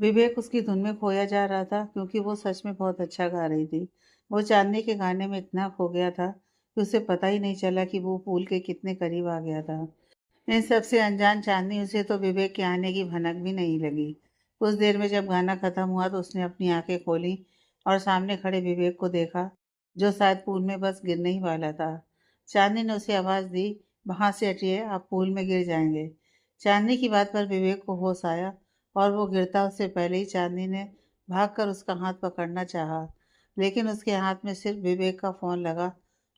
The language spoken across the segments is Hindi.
विवेक उसकी धुन में खोया जा रहा था क्योंकि वो सच में बहुत अच्छा गा रही थी। वो चांदनी के गाने में इतना खो गया था कि उसे पता ही नहीं चला कि वो पूल के कितने करीब आ गया था। इन सबसे अनजान चांदनी उसे तो विवेक के आने की भनक भी नहीं लगी। कुछ देर में जब गाना खत्म हुआ तो उसने अपनी आंखें खोली और सामने खड़े विवेक को देखा, जो शायद पूल में बस गिरने ही वाला था। चांदनी ने उसे आवाज दी, वहां से हटिए, आप पूल में गिर जाएंगे। चांदनी की बात पर विवेक को होश आया और वो गिरता उससे पहले ही चांदनी ने भागकर उसका हाथ पकड़ना चाहा, लेकिन उसके हाथ में सिर्फ विवेक का फोन लगा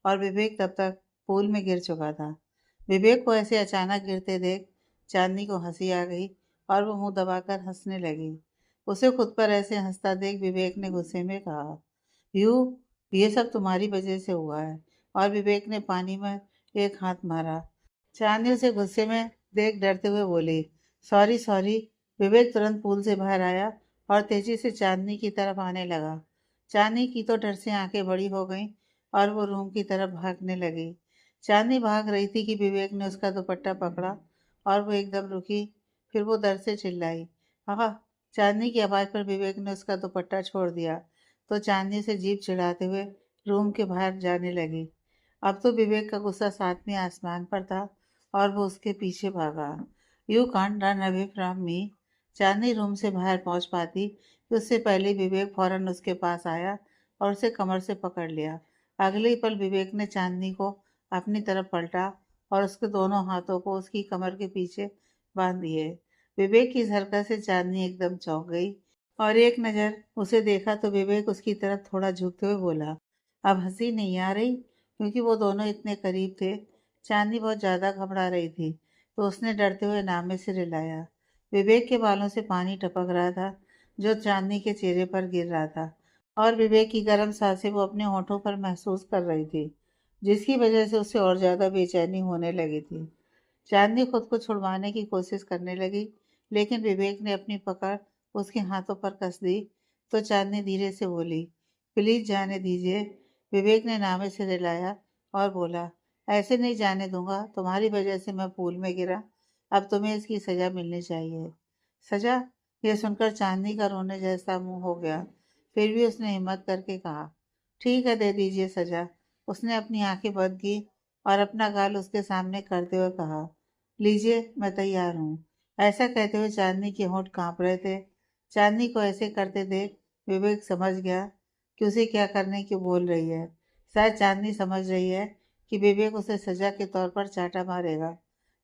और विवेक तब तक पूल में गिर चुका था। विवेक को ऐसे अचानक गिरते देख चांदनी को हंसी आ गई और वो मुंह दबाकर हंसने लगी। उसे खुद पर ऐसे हंसता देख विवेक ने गुस्से में कहा, यू, ये सब तुम्हारी वजह से हुआ है। और विवेक ने पानी में एक हाथ मारा। चांदनी उसे गुस्से में देख डरते हुए बोली, सॉरी सॉरी। विवेक तुरंत पूल से बाहर आया और तेजी से चांदनी की तरफ आने लगा। चांदनी की तो डर से आंखें बड़ी हो गईं और वो रूम की तरफ भागने लगी। चांदनी भाग रही थी कि विवेक ने उसका दुपट्टा पकड़ा और वो एकदम रुकी। फिर वो डर से चिल्लाई, आह। चांदनी की आवाज पर विवेक ने उसका दुपट्टा छोड़ दिया तो चांदनी से जीभ चिढ़ाते हुए रूम के बाहर जाने लगी। अब तो विवेक का गुस्सा सातवें आसमान पर था और वो उसके पीछे भागा। You can't run away from me. Chandni room से बाहर पहुंच पाती कि उससे पहले विवेक फौरन उसके पास आया और उसे कमर से पकड़ लिया। अगले ही पल विवेक ने चांदनी को अपनी तरफ पलटा और उसके दोनों हाथों को उसकी कमर के पीछे बांध दिए। विवेक की इस हरकत से चांदनी एकदम चौंक गई और एक नज़र उसे देखा तो विवेक उसकी तरफ थोड़ा झुकते हुए बोला, अब हंसी नहीं आ रही? क्योंकि वो दोनों इतने करीब थे। चांदनी बहुत ज़्यादा घबरा रही थी तो उसने डरते हुए नामे से रिलाया। विवेक के बालों से पानी टपक रहा था जो चांदनी के चेहरे पर गिर रहा था और विवेक की गर्म सांसें वो अपने होठों पर महसूस कर रही थी, जिसकी वजह से उसे और ज़्यादा बेचैनी होने लगी थी। चांदनी खुद को छुड़वाने की कोशिश करने लगी, लेकिन विवेक ने अपनी पकड़ उसके हाथों पर कस दी तो चांदनी धीरे से बोली, प्लीज जाने दीजिए। विवेक ने नामे से रिलाया और बोला, ऐसे नहीं जाने दूंगा, तुम्हारी वजह से मैं पूल में गिरा। अब तुम्हें इसकी सजा मिलनी चाहिए। सजा? यह सुनकर चांदनी का रोने जैसा मुंह हो गया। फिर भी उसने हिम्मत करके कहा, ठीक है, दे दीजिए सजा। उसने अपनी आंखें बंद की और अपना गाल उसके सामने करते हुए कहा, लीजिए, मैं तैयार हूँ। ऐसा कहते हुए चांदनी के होंठ कांप रहे थे। चांदनी को ऐसे करते देख विवेक समझ गया कि उसे क्या करने की बोल रही है। शायद चांदनी समझ रही है कि विवेक उसे सजा के तौर पर चांटा मारेगा,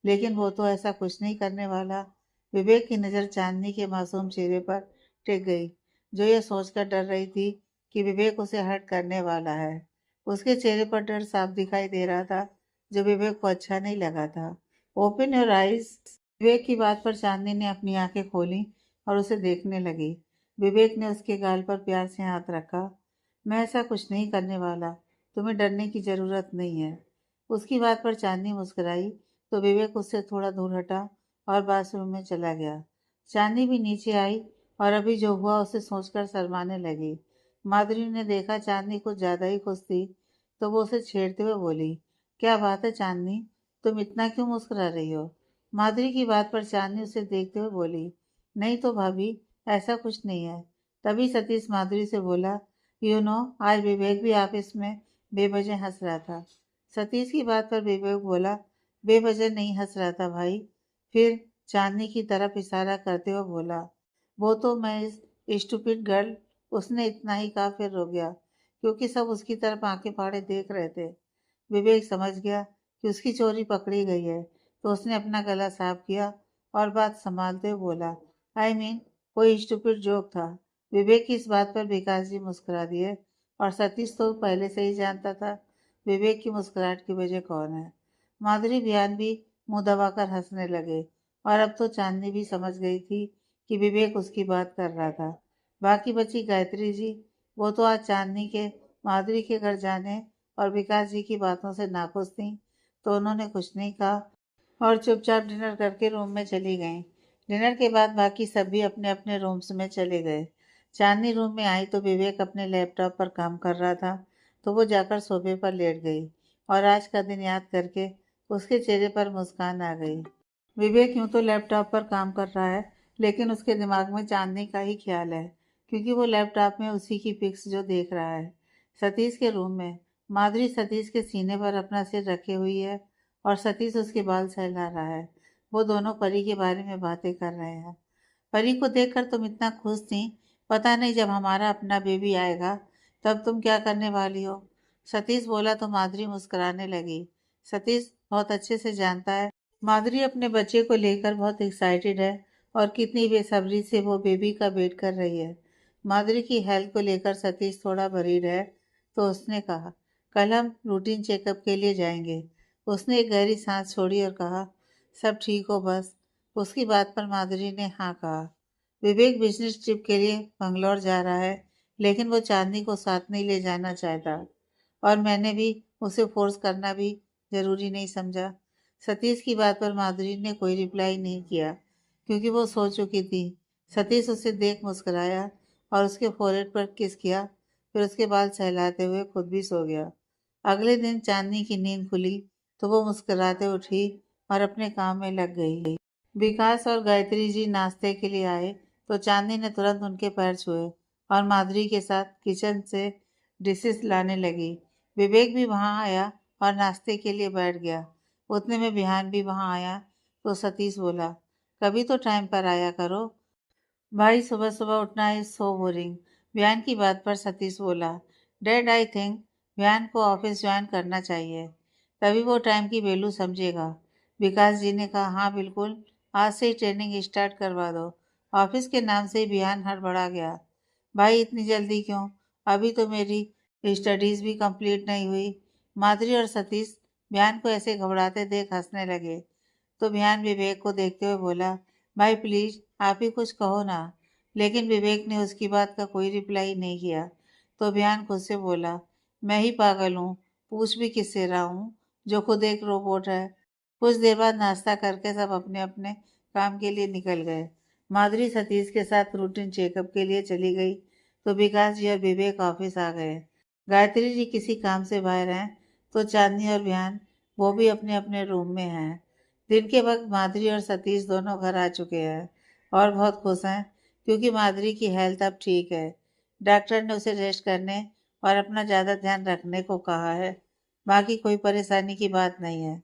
लेकिन वो तो ऐसा कुछ नहीं करने वाला। विवेक की नज़र चांदनी के मासूम चेहरे पर टिक गई, जो ये सोचकर डर रही थी कि विवेक उसे हर्ट करने वाला है। उसके चेहरे पर डर साफ दिखाई दे रहा था, जो विवेक को अच्छा नहीं लगा था। Open your eyes. विवेक की बात पर चांदनी ने अपनी आंखें खोली और उसे देखने लगी। विवेक ने उसके गाल पर प्यार से हाथ रखा। मैं ऐसा कुछ नहीं करने वाला, तुम्हें डरने की जरूरत नहीं है। उसकी बात पर चांदनी मुस्कुराई तो विवेक उससे थोड़ा दूर हटा और बाथरूम में चला गया। चांदनी भी नीचे आई और अभी जो हुआ उसे सोचकर शर्माने लगी। माधुरी ने देखा चांदनी कुछ ज्यादा ही खुश थी तो वो उसे छेड़ते हुए बोली, क्या बात है चांदनी, तुम इतना क्यों मुस्कुरा रही हो? माधुरी की बात पर चांदनी उसे देखते हुए बोली, नहीं तो भाभी, ऐसा कुछ नहीं है। तभी सतीश माधुरी से बोला, यू नो, आज विवेक भी ऑफिस में बेवजह हंस रहा था। सतीश की बात पर विवेक बोला, बेवजह नहीं हंस रहा था भाई। फिर चांदनी की तरफ इशारा करते हुए बोला, वो तो मैं स्टूपिड गर्ल। उसने इतना ही कहा फिर रो गया क्योंकि सब उसकी तरफ आंखें फाड़े देख रहे थे। विवेक समझ गया कि उसकी चोरी पकड़ी गई है तो उसने अपना गला साफ किया और बात संभालते हुए बोला, आई मीन, कोई स्टूपिड जोक था। विवेक की इस बात पर विकास जी मुस्कुरा दिए और सतीश तो पहले से ही जानता था विवेक की मुस्कुराहट की वजह कौन है। माधुरी बयान भी मुंह दबाकर हंसने लगे और अब तो चांदनी भी समझ गई थी कि विवेक उसकी बात कर रहा था। बाकी बची गायत्री जी, वो तो आज चांदनी के माधुरी के घर जाने और विकास जी की बातों से नाखुश थीं, तो उन्होंने कुछ नहीं कहा और चुपचाप डिनर करके रूम में चली गईं। डिनर के बाद बाकी सभी अपने अपने रूम्स में चले गए। चांदनी रूम में आई तो विवेक अपने लैपटॉप पर काम कर रहा था, तो वो जाकर सोफे पर लेट गई और आज का दिन याद करके उसके चेहरे पर मुस्कान आ गई। विवेक यूं तो लैपटॉप पर काम कर रहा है, लेकिन उसके दिमाग में चांदनी का ही ख्याल है, क्योंकि वो लैपटॉप में उसी की पिक्स जो देख रहा है। सतीश के रूम में माधुरी सतीश के सीने पर अपना सिर रखे हुई है और सतीश उसके बाल सहला रहा है। वो दोनों परी के बारे में बातें कर रहे हैं। परी को देखकर तुम इतना खुश थी, पता नहीं जब हमारा अपना बेबी आएगा तब तुम क्या करने वाली हो। सतीश बोला तो माधुरी मुस्कुराने लगी। सतीश बहुत अच्छे से जानता है माधुरी अपने बच्चे को लेकर बहुत एक्साइटेड है और कितनी बेसब्री से वो बेबी का वेट कर रही है। माधुरी की हेल्थ को लेकर सतीश थोड़ा वरीड है, तो उसने कहा, कल हम रूटीन चेकअप के लिए जाएंगे। उसने एक गहरी सांस छोड़ी और कहा, सब ठीक हो बस। उसकी बात पर माधुरी ने हाँ कहा। विवेक बिजनेस ट्रिप के लिए बंगलौर जा रहा है, लेकिन वो चांदनी को साथ नहीं ले जाना चाहता और मैंने भी उसे फोर्स करना भी जरूरी नहीं समझा। सतीश की बात पर माधुरी ने कोई रिप्लाई नहीं किया, क्योंकि वो सो चुकी थी। सतीश उसे देख मुस्कुराया और उसके फोrehead पर किस किया, फिर उसके बाल सहलाते हुए खुद भी सो गया। अगले दिन चांदनी की नींद खुली तो वो मुस्कुराते उठी और अपने काम में लग गई। विकास और गायत्री जी नाश्ते के लिए आए तो चांदनी ने तुरंत उनके पैर छुए और माधुरी के साथ किचन से डिशेस लाने लगी। विवेक भी वहां आया और नाश्ते के लिए बैठ गया। उतने में बिहान भी वहां आया तो सतीश बोला, कभी तो टाइम पर आया करो भाई, सुबह सुबह उठना इज सो बोरिंग। बिहान की बात पर सतीश बोला, डैड आई थिंक बिहान को ऑफिस ज्वाइन करना चाहिए, तभी वो टाइम की वैल्यू समझेगा। विकास जी ने कहा, हाँ बिल्कुल, आज से ही ट्रेनिंग स्टार्ट करवा दो। ऑफिस के नाम से ही बिहान हड़बड़ा गया। भाई इतनी जल्दी क्यों, अभी तो मेरी स्टडीज भी कंप्लीट नहीं हुई। माधुरी और सतीश बिहान को ऐसे घबराते देख हंसने लगे तो बिहान विवेक को देखते हुए बोला, भाई प्लीज आप ही कुछ कहो ना। लेकिन विवेक ने उसकी बात का कोई रिप्लाई नहीं किया तो बिहान खुद से बोला, मैं ही पागल हूँ, पूछ भी किससे रहा हूँ जो खुद एक रोबोट है। कुछ देर बाद नाश्ता करके सब अपने अपने काम के लिए निकल गए। माधुरी सतीश के साथ रूटीन चेकअप के लिए चली गई तो विकास जी और विवेक ऑफिस आ गए। गायत्री जी किसी काम से बाहर हैं तो चांदनी और बिहान वो भी अपने अपने रूम में हैं। दिन के वक्त माधुरी और सतीश दोनों घर आ चुके हैं और बहुत खुश हैं, क्योंकि माधुरी की हेल्थ अब ठीक है। डॉक्टर ने उसे रेस्ट करने और अपना ज़्यादा ध्यान रखने को कहा है। बाकी कोई परेशानी की बात नहीं है।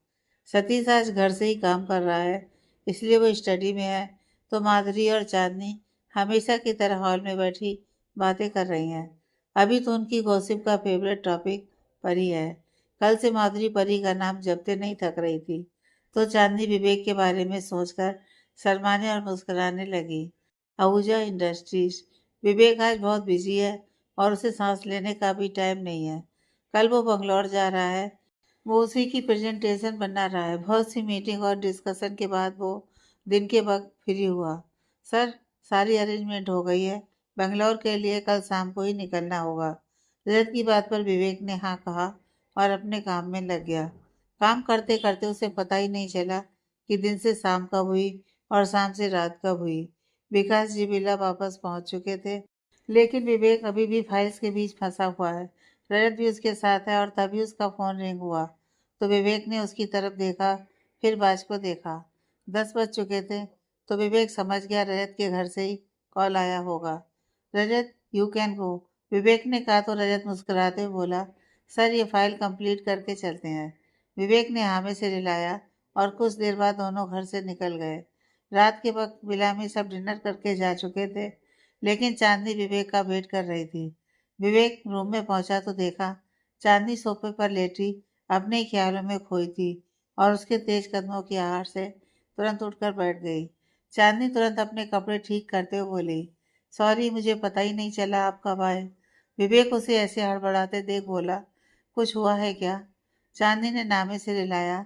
सतीश आज घर से ही काम कर रहा है, इसलिए वो स्टडी में है। तो माधुरी और चांदनी हमेशा की तरह हॉल में बैठी बातें कर रही हैं। अभी तो उनकी गॉसिप का फेवरेट टॉपिक परी है। कल से माधुरी परी का नाम जपते नहीं थक रही थी। तो चांदनी विवेक के बारे में सोचकर शर्माने और मुस्कुराने लगी। आहूजा इंडस्ट्रीज। विवेक आज बहुत बिजी है और उसे सांस लेने का भी टाइम नहीं है। कल वो बंगलौर जा रहा है, वो उसी की प्रेजेंटेशन बना रहा है। बहुत सी मीटिंग और डिस्कशन के बाद वो दिन के वक्त फ्री हुआ। सर, सारी अरेंजमेंट हो गई है, बेंगलोर के लिए कल शाम को ही निकलना होगा। रजत की बात पर विवेक ने हाँ कहा और अपने काम में लग गया। काम करते करते उसे पता ही नहीं चला कि दिन से शाम कब हुई और शाम से रात कब हुई। विकास जी बिला वापस पहुंच चुके थे, लेकिन विवेक अभी भी फाइल्स के बीच फंसा हुआ है। रजत भी उसके साथ है और तभी उसका फोन रिंग हुआ तो विवेक ने उसकी तरफ देखा, फिर बाज को देखा। 10 बज चुके थे तो विवेक समझ गया रजत के घर से ही कॉल आया होगा। रजत, यू कैन गो, विवेक ने कहा तो रजत मुस्कुराते हुए बोला, सर ये फाइल कंप्लीट करके चलते हैं। विवेक ने हाँ में सिर हिलाया और कुछ देर बाद दोनों घर से निकल गए। रात के वक्त विला में सब डिनर करके जा चुके थे, लेकिन चांदनी विवेक का वेट कर रही थी। विवेक रूम में पहुंचा तो देखा चांदनी सोफे पर लेटी अपने ही ख्यालों में खोई थी और उसके तेज कदमों की आहट से तुरंत उठकर बैठ गई। चांदनी तुरंत अपने कपड़े ठीक करते हुए बोली, सॉरी मुझे पता ही नहीं चला आप कब आए। विवेक उसे ऐसे हड़बड़ाते देख बोला, कुछ हुआ है क्या? चांदनी ने नामे से रिलाया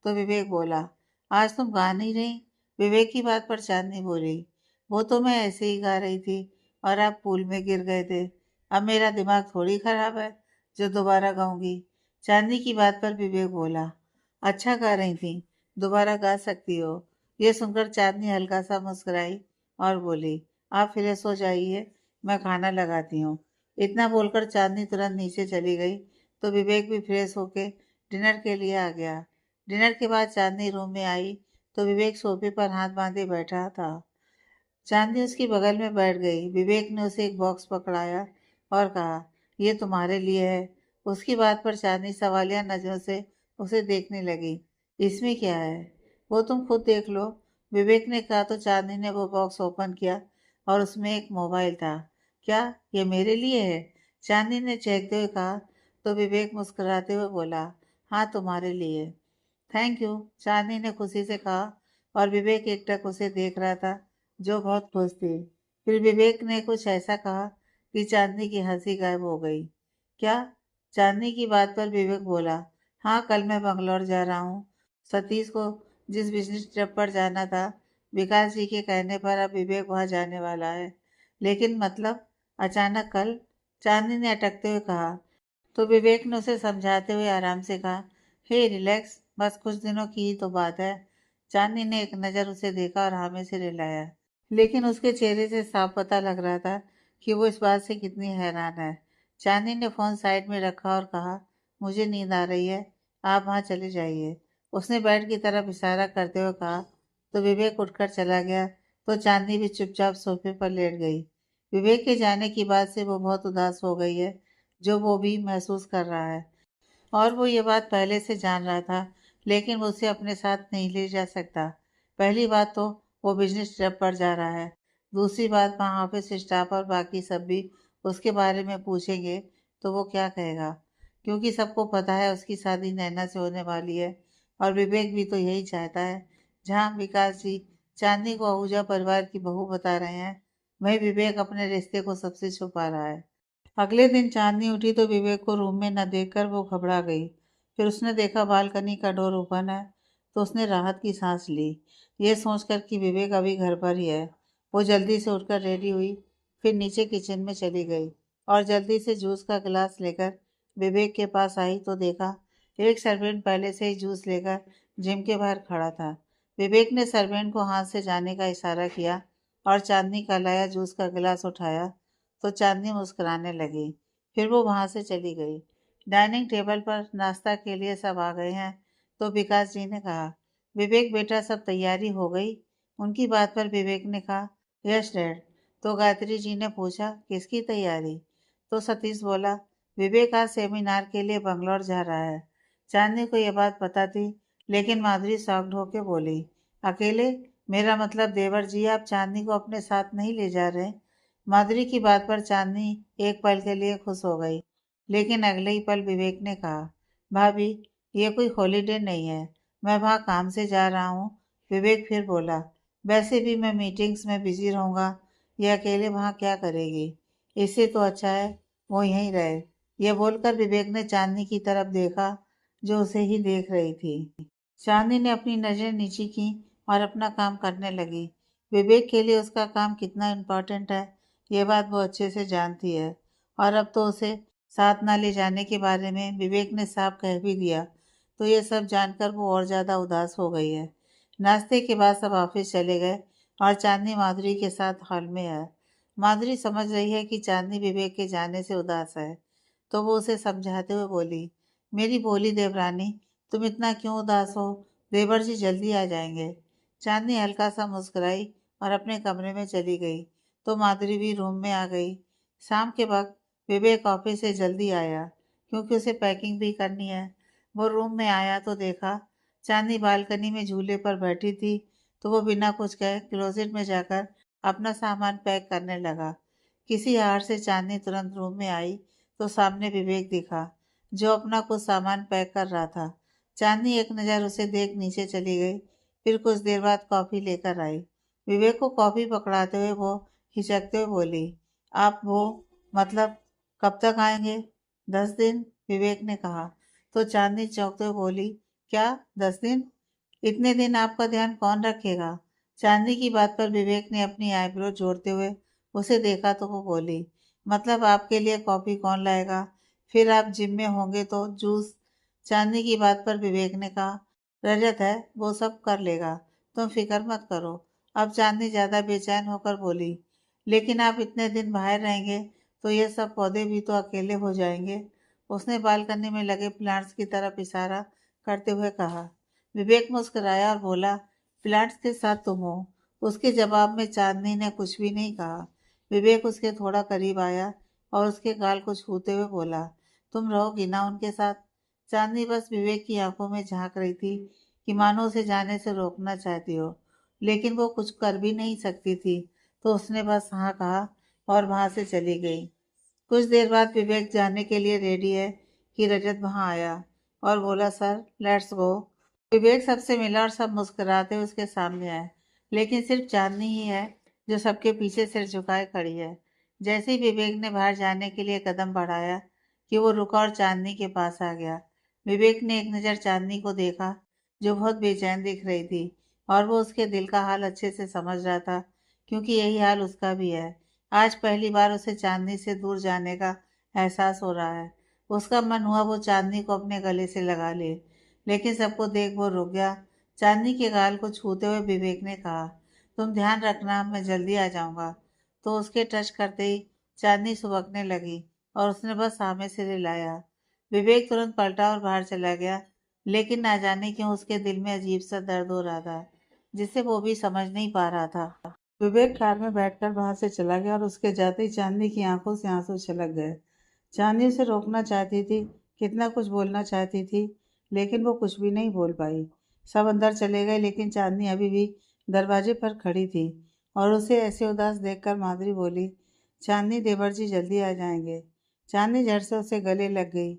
तो विवेक बोला, आज तुम गा नहीं रही। विवेक की बात पर चांदनी बोली, वो तो मैं ऐसे ही गा रही थी और आप पूल में गिर गए थे। अब मेरा दिमाग थोड़ी खराब है जो दोबारा गाऊंगी। चांदनी की बात पर विवेक बोला, अच्छा गा रही थी, दोबारा गा सकती हो। ये सुनकर चांदनी हल्का सा मुस्कुराई और बोली, आप फ्रेश हो जाइए, मैं खाना लगाती हूँ। इतना बोलकर चांदनी तुरंत नीचे चली गई तो विवेक भी फ्रेश होके डिनर के लिए आ गया। डिनर के बाद चांदनी रूम में आई तो विवेक सोफे पर हाथ बांधे बैठा था। चांदनी उसकी बगल में बैठ गई। विवेक ने उसे एक बॉक्स पकड़ाया और कहा, ये तुम्हारे लिए है। उसकी बात पर चांदनी सवालिया नजरों से उसे देखने लगी। इसमें क्या है? वो तुम खुद देख लो, विवेक ने कहा। तो चांदनी ने वो बॉक्स ओपन किया और उसमें एक मोबाइल था। क्या ये मेरे लिए है? चांदनी ने चहकते हुए कहा। तो विवेक मुस्कुराते हुए बोला, हाँ तुम्हारे लिए। थैंक यू, चांदनी ने खुशी से कहा। और विवेक एकटक उसे देख रहा था, जो बहुत खुश थी। फिर विवेक ने कुछ ऐसा कहा कि चांदनी की हंसी गायब हो गई। क्या? चांदनी की बात पर विवेक बोला, हाँ कल मैं बंगलौर जा रहा हूँ। सतीश को जिस बिजनेस ट्रिप पर जाना था, विकास जी के कहने पर अब विवेक वहाँ जाने वाला है। लेकिन मतलब अचानक कल? चांदनी ने अटकते हुए कहा। तो विवेक ने उसे समझाते हुए आराम से कहा, हे रिलैक्स, बस कुछ दिनों की ही तो बात है। चांदनी ने एक नज़र उसे देखा और हाँ में सिर हिलाया, लेकिन उसके चेहरे से साफ पता लग रहा था कि वो इस बात से कितनी हैरान है। चांदनी ने फोन साइड में रखा और कहा, मुझे नींद आ रही है, आप वहाँ चले जाइए। उसने बेड की तरफ इशारा करते हुए कहा। तो विवेक उठकर चला गया। तो चांदनी भी चुपचाप सोफे पर लेट गई। विवेक के जाने की बात से वो बहुत उदास हो गई है, जो वो भी महसूस कर रहा है। और वो ये बात पहले से जान रहा था, लेकिन वो उसे अपने साथ नहीं ले जा सकता। पहली बात तो वो बिजनेस ट्रिप पर जा रहा है। दूसरी बात, वहाँ ऑफिस स्टाफ और बाकी सब भी उसके बारे में पूछेंगे तो वो क्या कहेगा, क्योंकि सबको पता है उसकी शादी नैना से होने वाली है। और विवेक भी तो यही चाहता है। जहाँ विकास जी चांदनी को आहूजा परिवार की बहू बता रहे हैं, वहीं विवेक अपने रिश्ते को सबसे छुपा रहा है। अगले दिन चांदनी उठी तो विवेक को रूम में न देखकर वो घबरा गई। फिर उसने देखा बालकनी का डोर ओपन है, तो उसने राहत की सांस ली, ये सोचकर कि विवेक अभी घर पर ही है। वो जल्दी से उठकर रेडी हुई, फिर नीचे किचन में चली गई और जल्दी से जूस का गिलास लेकर विवेक के पास आई तो देखा एक सर्वेंट पहले से ही जूस लेकर जिम के बाहर खड़ा था। विवेक ने सर्वेंट को हाथ से जाने का इशारा किया और चांदनी का लाया जूस का गिलास उठाया तो चांदनी मुस्कुराने लगी। फिर वो वहां से चली गई। डाइनिंग टेबल पर नाश्ता के लिए सब आ गए हैं, तो विकास जी ने कहा, विवेक बेटा सब तैयारी हो गई? उनकी बात पर विवेक ने कहा, यस डैड। तो गायत्री जी ने पूछा, किसकी तैयारी? तो सतीश बोला, विवेक आज सेमिनार के लिए बंगलौर जा रहा है। चांदनी को यह बात पता थी, लेकिन माधुरी शॉक्ड होकर बोली, अकेले? मेरा मतलब देवर जी आप चांदनी को अपने साथ नहीं ले जा रहे? माधुरी की बात पर चांदनी एक पल के लिए खुश हो गई, लेकिन अगले ही पल विवेक ने कहा, भाभी ये कोई हॉलीडे नहीं है, मैं वहाँ काम से जा रहा हूँ। विवेक फिर बोला, वैसे भी मैं मीटिंग्स में बिजी रहूँगा, ये अकेले वहाँ क्या करेगी? इससे तो अच्छा है वो यहीं रहे। यह बोलकर विवेक ने चांदनी की तरफ देखा, जो उसे ही देख रही थी। चांदनी ने अपनी नजरें नीची की और अपना काम करने लगी। विवेक के लिए उसका काम कितना इम्पोर्टेंट है, ये बात वो अच्छे से जानती है। और अब तो उसे साथ ना ले जाने के बारे में विवेक ने साफ कह भी दिया, तो ये सब जानकर वो और ज़्यादा उदास हो गई है। नाश्ते के बाद सब ऑफिस चले गए और चांदनी माधुरी के साथ हॉल में है। माधुरी समझ रही है कि चांदनी विवेक के जाने से उदास है, तो वो उसे समझाते हुए बोली, मेरी भोली देवरानी, तुम इतना क्यों उदास हो? देवर जी जल्दी आ जाएंगे। चांदनी हल्का सा मुस्कुराई और अपने कमरे में चली गई। तो माधुरी भी रूम में आ गई। शाम के वक्त विवेक ऑफिस से जल्दी आया, क्योंकि उसे पैकिंग भी करनी है। वो रूम में आया तो देखा चांदनी बालकनी में झूले पर बैठी थी, तो वो बिना कुछ कहे क्लोजेट में जाकर अपना सामान पैक करने लगा। किसी हार से चांदनी तुरंत रूम में आई तो सामने विवेक दिखा, जो अपना कुछ सामान पैक कर रहा था। चांदनी एक नज़र उसे देख नीचे चली गई, फिर कुछ देर बाद कॉफ़ी लेकर आई। विवेक को कॉफ़ी पकड़ाते हुए वो हिचकते हुए बोली, आप वो मतलब कब तक आएंगे? 10 दिन, विवेक ने कहा। तो चांदनी चौंकते हुए बोली, क्या 10 दिन? इतने दिन आपका ध्यान कौन रखेगा? चांदनी की बात पर विवेक ने अपनी आईब्रो जोड़ते हुए उसे देखा तो वो बोली, मतलब आपके लिए कॉफी कौन लाएगा? फिर आप जिम में होंगे तो जूस। चांदनी की बात पर विवेक ने कहा, रजत है वो सब कर लेगा, तुम फिक्र मत करो। अब चांदनी ज्यादा बेचैन होकर बोली, लेकिन आप इतने दिन बाहर रहेंगे तो ये सब पौधे भी तो अकेले हो जाएंगे। उसने बालकनी में लगे प्लांट्स की तरफ इशारा करते हुए कहा। विवेक मुस्कुराया और बोला, प्लांट्स के साथ तुम हो, उसके जवाब में चांदनी ने कुछ भी नहीं कहा। विवेक उसके थोड़ा करीब आया और उसके गाल को छूते हुए बोला, तुम रहोगी ना उनके साथ? चांदनी बस विवेक की आंखों में झांक रही थी कि मानो उसे जाने से रोकना चाहती हो, लेकिन वो कुछ कर भी नहीं सकती थी। तो उसने बस हाँ कहा और वहां से चली गई। कुछ देर बाद विवेक जाने के लिए रेडी है कि रजत वहां आया और बोला, सर लेट्स गो। विवेक सबसे मिला और सब मुस्कुराते हुए उसके सामने आए, लेकिन सिर्फ चांदनी ही है जो सबके पीछे सिर झुकाए खड़ी है। जैसे ही विवेक ने बाहर जाने के लिए कदम बढ़ाया कि वो रुका और चांदनी के पास आ गया। विवेक ने एक नज़र चांदनी को देखा, जो बहुत बेचैन दिख रही थी, और वो उसके दिल का हाल अच्छे से समझ रहा था, क्योंकि यही हाल उसका भी है। आज पहली बार उसे चांदनी से दूर जाने का एहसास हो रहा है। उसका मन हुआ वो चांदनी को अपने गले से लगा ले, लेकिन सबको देख वो रुक गया। चांदनी के गाल को छूते हुए विवेक ने कहा, तुम ध्यान रखना, मैं जल्दी आ जाऊंगा। तो उसके टच करते ही चांदनी सुबकने लगी और उसने बस सामने से हिलाया। विवेक तुरंत पलटा और बाहर चला गया, लेकिन ना जाने क्यों उसके दिल में अजीब सा दर्द हो रहा था, जिसे वो भी समझ नहीं पा रहा था। विवेक कार में बैठकर वहां से चला गया और उसके जाते ही चांदनी की आंखों से आंसू छलक गए। चांदनी उसे रोकना चाहती थी, कितना कुछ बोलना चाहती थी, लेकिन वो कुछ भी नहीं बोल पाई। सब अंदर चले गए, लेकिन चांदनी अभी भी दरवाजे पर खड़ी थी और उसे ऐसे उदास देखकर माधुरी बोली, चांदनी देवर जी जल्दी आ जाएंगे। चांदनी झट से उसे गले लग गई।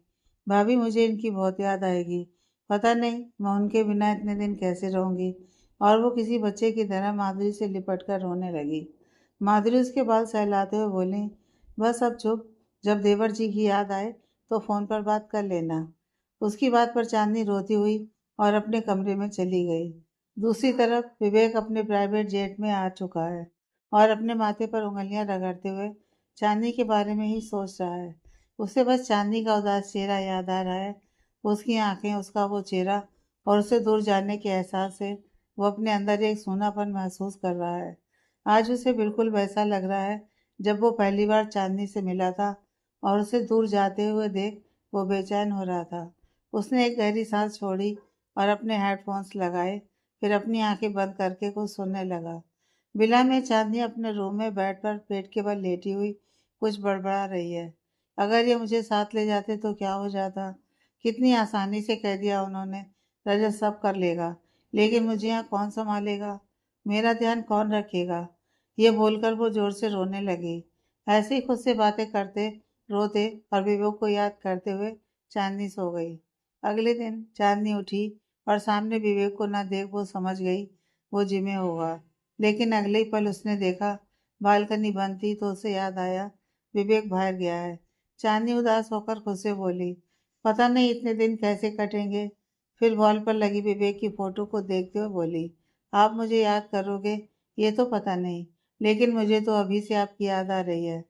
भाभी, मुझे इनकी बहुत याद आएगी। पता नहीं मैं उनके बिना इतने दिन कैसे रहूंगी। और वो किसी बच्चे की तरह माधुरी से लिपट कर रोने लगी। माधुरी उसके बाल सहलाते हुए बोली, बस अब चुप। जब देवर जी की याद आए तो फ़ोन पर बात कर लेना। उसकी बात पर चांदनी रोती हुई और अपने कमरे में चली गई। दूसरी तरफ विवेक अपने प्राइवेट जेट में आ चुका है और अपने माथे पर उंगलियां रगड़ते हुए चांदनी के बारे में ही सोच रहा है। उसे बस चांदनी का उदास चेहरा याद आ रहा है, उसकी आंखें, उसका वो चेहरा, और उसे दूर जाने के एहसास से वो अपने अंदर एक सूनापन महसूस कर रहा है। आज उसे बिल्कुल वैसा लग रहा है जब वो पहली बार चांदनी से मिला था और उसे दूर जाते हुए देख वो बेचैन हो रहा था। उसने एक गहरी सांस छोड़ी और अपने हेडफोन्स लगाए, फिर अपनी आंखें बंद करके कुछ सुनने लगा। विला में चांदनी अपने रूम में बेड पर पेट के बल लेटी हुई कुछ बड़बड़ा रही है। अगर ये मुझे साथ ले जाते तो क्या हो जाता? कितनी आसानी से कह दिया उन्होंने, रजत सब कर लेगा, लेकिन मुझे यहाँ कौन संभालेगा? मेरा ध्यान कौन रखेगा? ये बोलकर वो जोर से रोने लगी। ऐसे ही खुद से बातें करते, रोते और विवेक को याद करते हुए चांदनी सो गई। अगले दिन चांदनी उठी और सामने विवेक को न देख वो समझ गई वो जिम में होगा। लेकिन अगले ही पल उसने देखा बालकनी बंद थी, तो उसे याद आया विवेक बाहर गया है। चांदनी उदास होकर खुद से बोली, पता नहीं इतने दिन कैसे कटेंगे। फिर वॉल पर लगी विवेक की फोटो को देखते हुए बोली, आप मुझे याद करोगे ये तो पता नहीं, लेकिन मुझे तो अभी से आपकी याद आ रही है।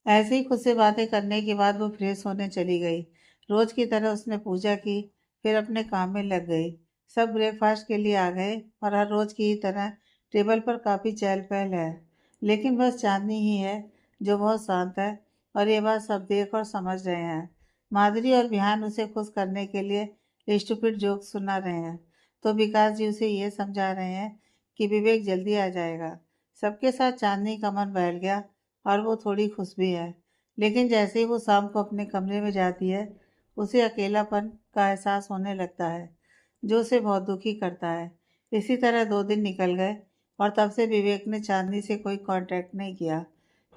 ऐसे ही खुद से बातें करने के बाद वो फ्रेश होने चली गई। रोज की तरह उसने पूजा की, फिर अपने काम में लग गई। सब ब्रेकफास्ट के लिए आ गए और हर रोज की ही तरह टेबल पर काफ़ी चहल पहल है। लेकिन बस चांदनी ही है जो बहुत शांत है, और ये बात सब देख और समझ रहे हैं। माधुरी और विहान उसे खुश करने के लिए स्टूपिड जोक सुना रहे हैं, तो विकास जी उसे ये समझा रहे हैं कि विवेक जल्दी आ जाएगा। सबके साथ चांदनी का मन बहल गया और वो थोड़ी खुश भी है। लेकिन जैसे ही वो शाम को अपने कमरे में जाती है, उसे अकेलापन का एहसास होने लगता है, जो उसे बहुत दुखी करता है। इसी तरह 2 दिन निकल गए और तब से विवेक ने चांदनी से कोई कांटेक्ट नहीं किया,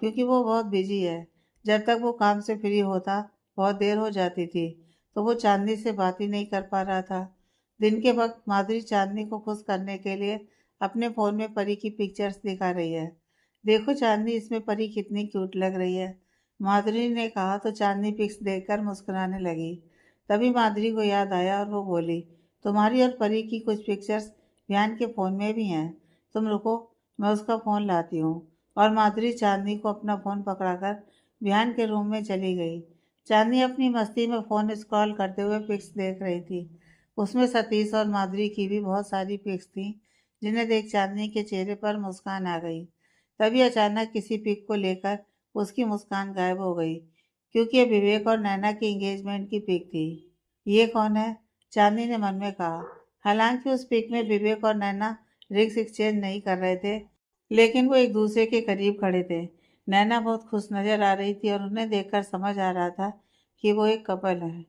क्योंकि वो बहुत बिजी है। जब तक वो काम से फ्री होता बहुत देर हो जाती थी, तो वो चांदनी से बात ही नहीं कर पा रहा था। दिन के वक्त माधुरी चांदनी को खुश करने के लिए अपने फ़ोन में परी की पिक्चर्स दिखा रही है। देखो चांदनी, इसमें परी कितनी क्यूट लग रही है, माधुरी ने कहा, तो चांदनी पिक्स देखकर मुस्कुराने लगी। तभी माधुरी को याद आया और वो बोली, तुम्हारी और परी की कुछ पिक्चर्स विहान के फ़ोन में भी हैं। तुम रुको, मैं उसका फ़ोन लाती हूँ। और माधुरी चांदनी को अपना फ़ोन पकड़ाकर विहान के रूम में चली गई। चांदनी अपनी मस्ती में फ़ोन स्क्रॉल करते हुए पिक्स देख रही थी। उसमें सतीश और माधुरी की भी बहुत सारी पिक्स थी, जिन्हें देख चांदनी के चेहरे पर मुस्कान आ गई। तभी अचानक किसी पिक को लेकर उसकी मुस्कान गायब हो गई, क्योंकि ये विवेक और नैना की एंगेजमेंट की पिक थी। ये कौन है? चांदनी ने मन में कहा। हालांकि उस पिक में विवेक और नैना रिंग्स एक्सचेंज नहीं कर रहे थे, लेकिन वो एक दूसरे के करीब खड़े थे। नैना बहुत खुश नजर आ रही थी और उन्हें देखकर समझ आ रहा था कि वो एक कपल है।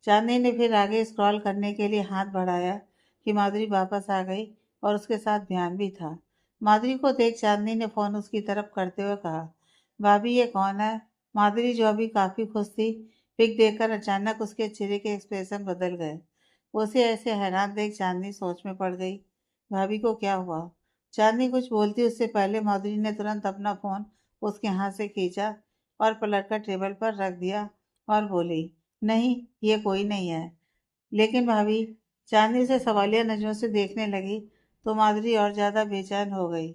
चांदनी ने फिर आगे स्क्रॉल करने के लिए हाथ बढ़ाया कि माधुरी वापस आ गई और उसके साथ ध्यान भी था। माधुरी को देख चांदनी ने फोन उसकी तरफ करते हुए कहा, भाभी ये कौन है? माधुरी जो अभी काफी खुश थी, पिक देखकर अचानक उसके चेहरे के एक्सप्रेशन बदल गए। उसे ऐसे हैरान देख चांदनी सोच में पड़ गई, भाभी को क्या हुआ? चांदनी कुछ बोलती उससे पहले माधुरी ने तुरंत अपना फोन उसके हाथ से खींचा और पलटकर टेबल पर रख दिया और बोली, नहीं, ये कोई नहीं है। लेकिन भाभी, चांदनी से सवालिया नजरों से देखने लगी तो माधुरी और ज्यादा बेचैन हो गई।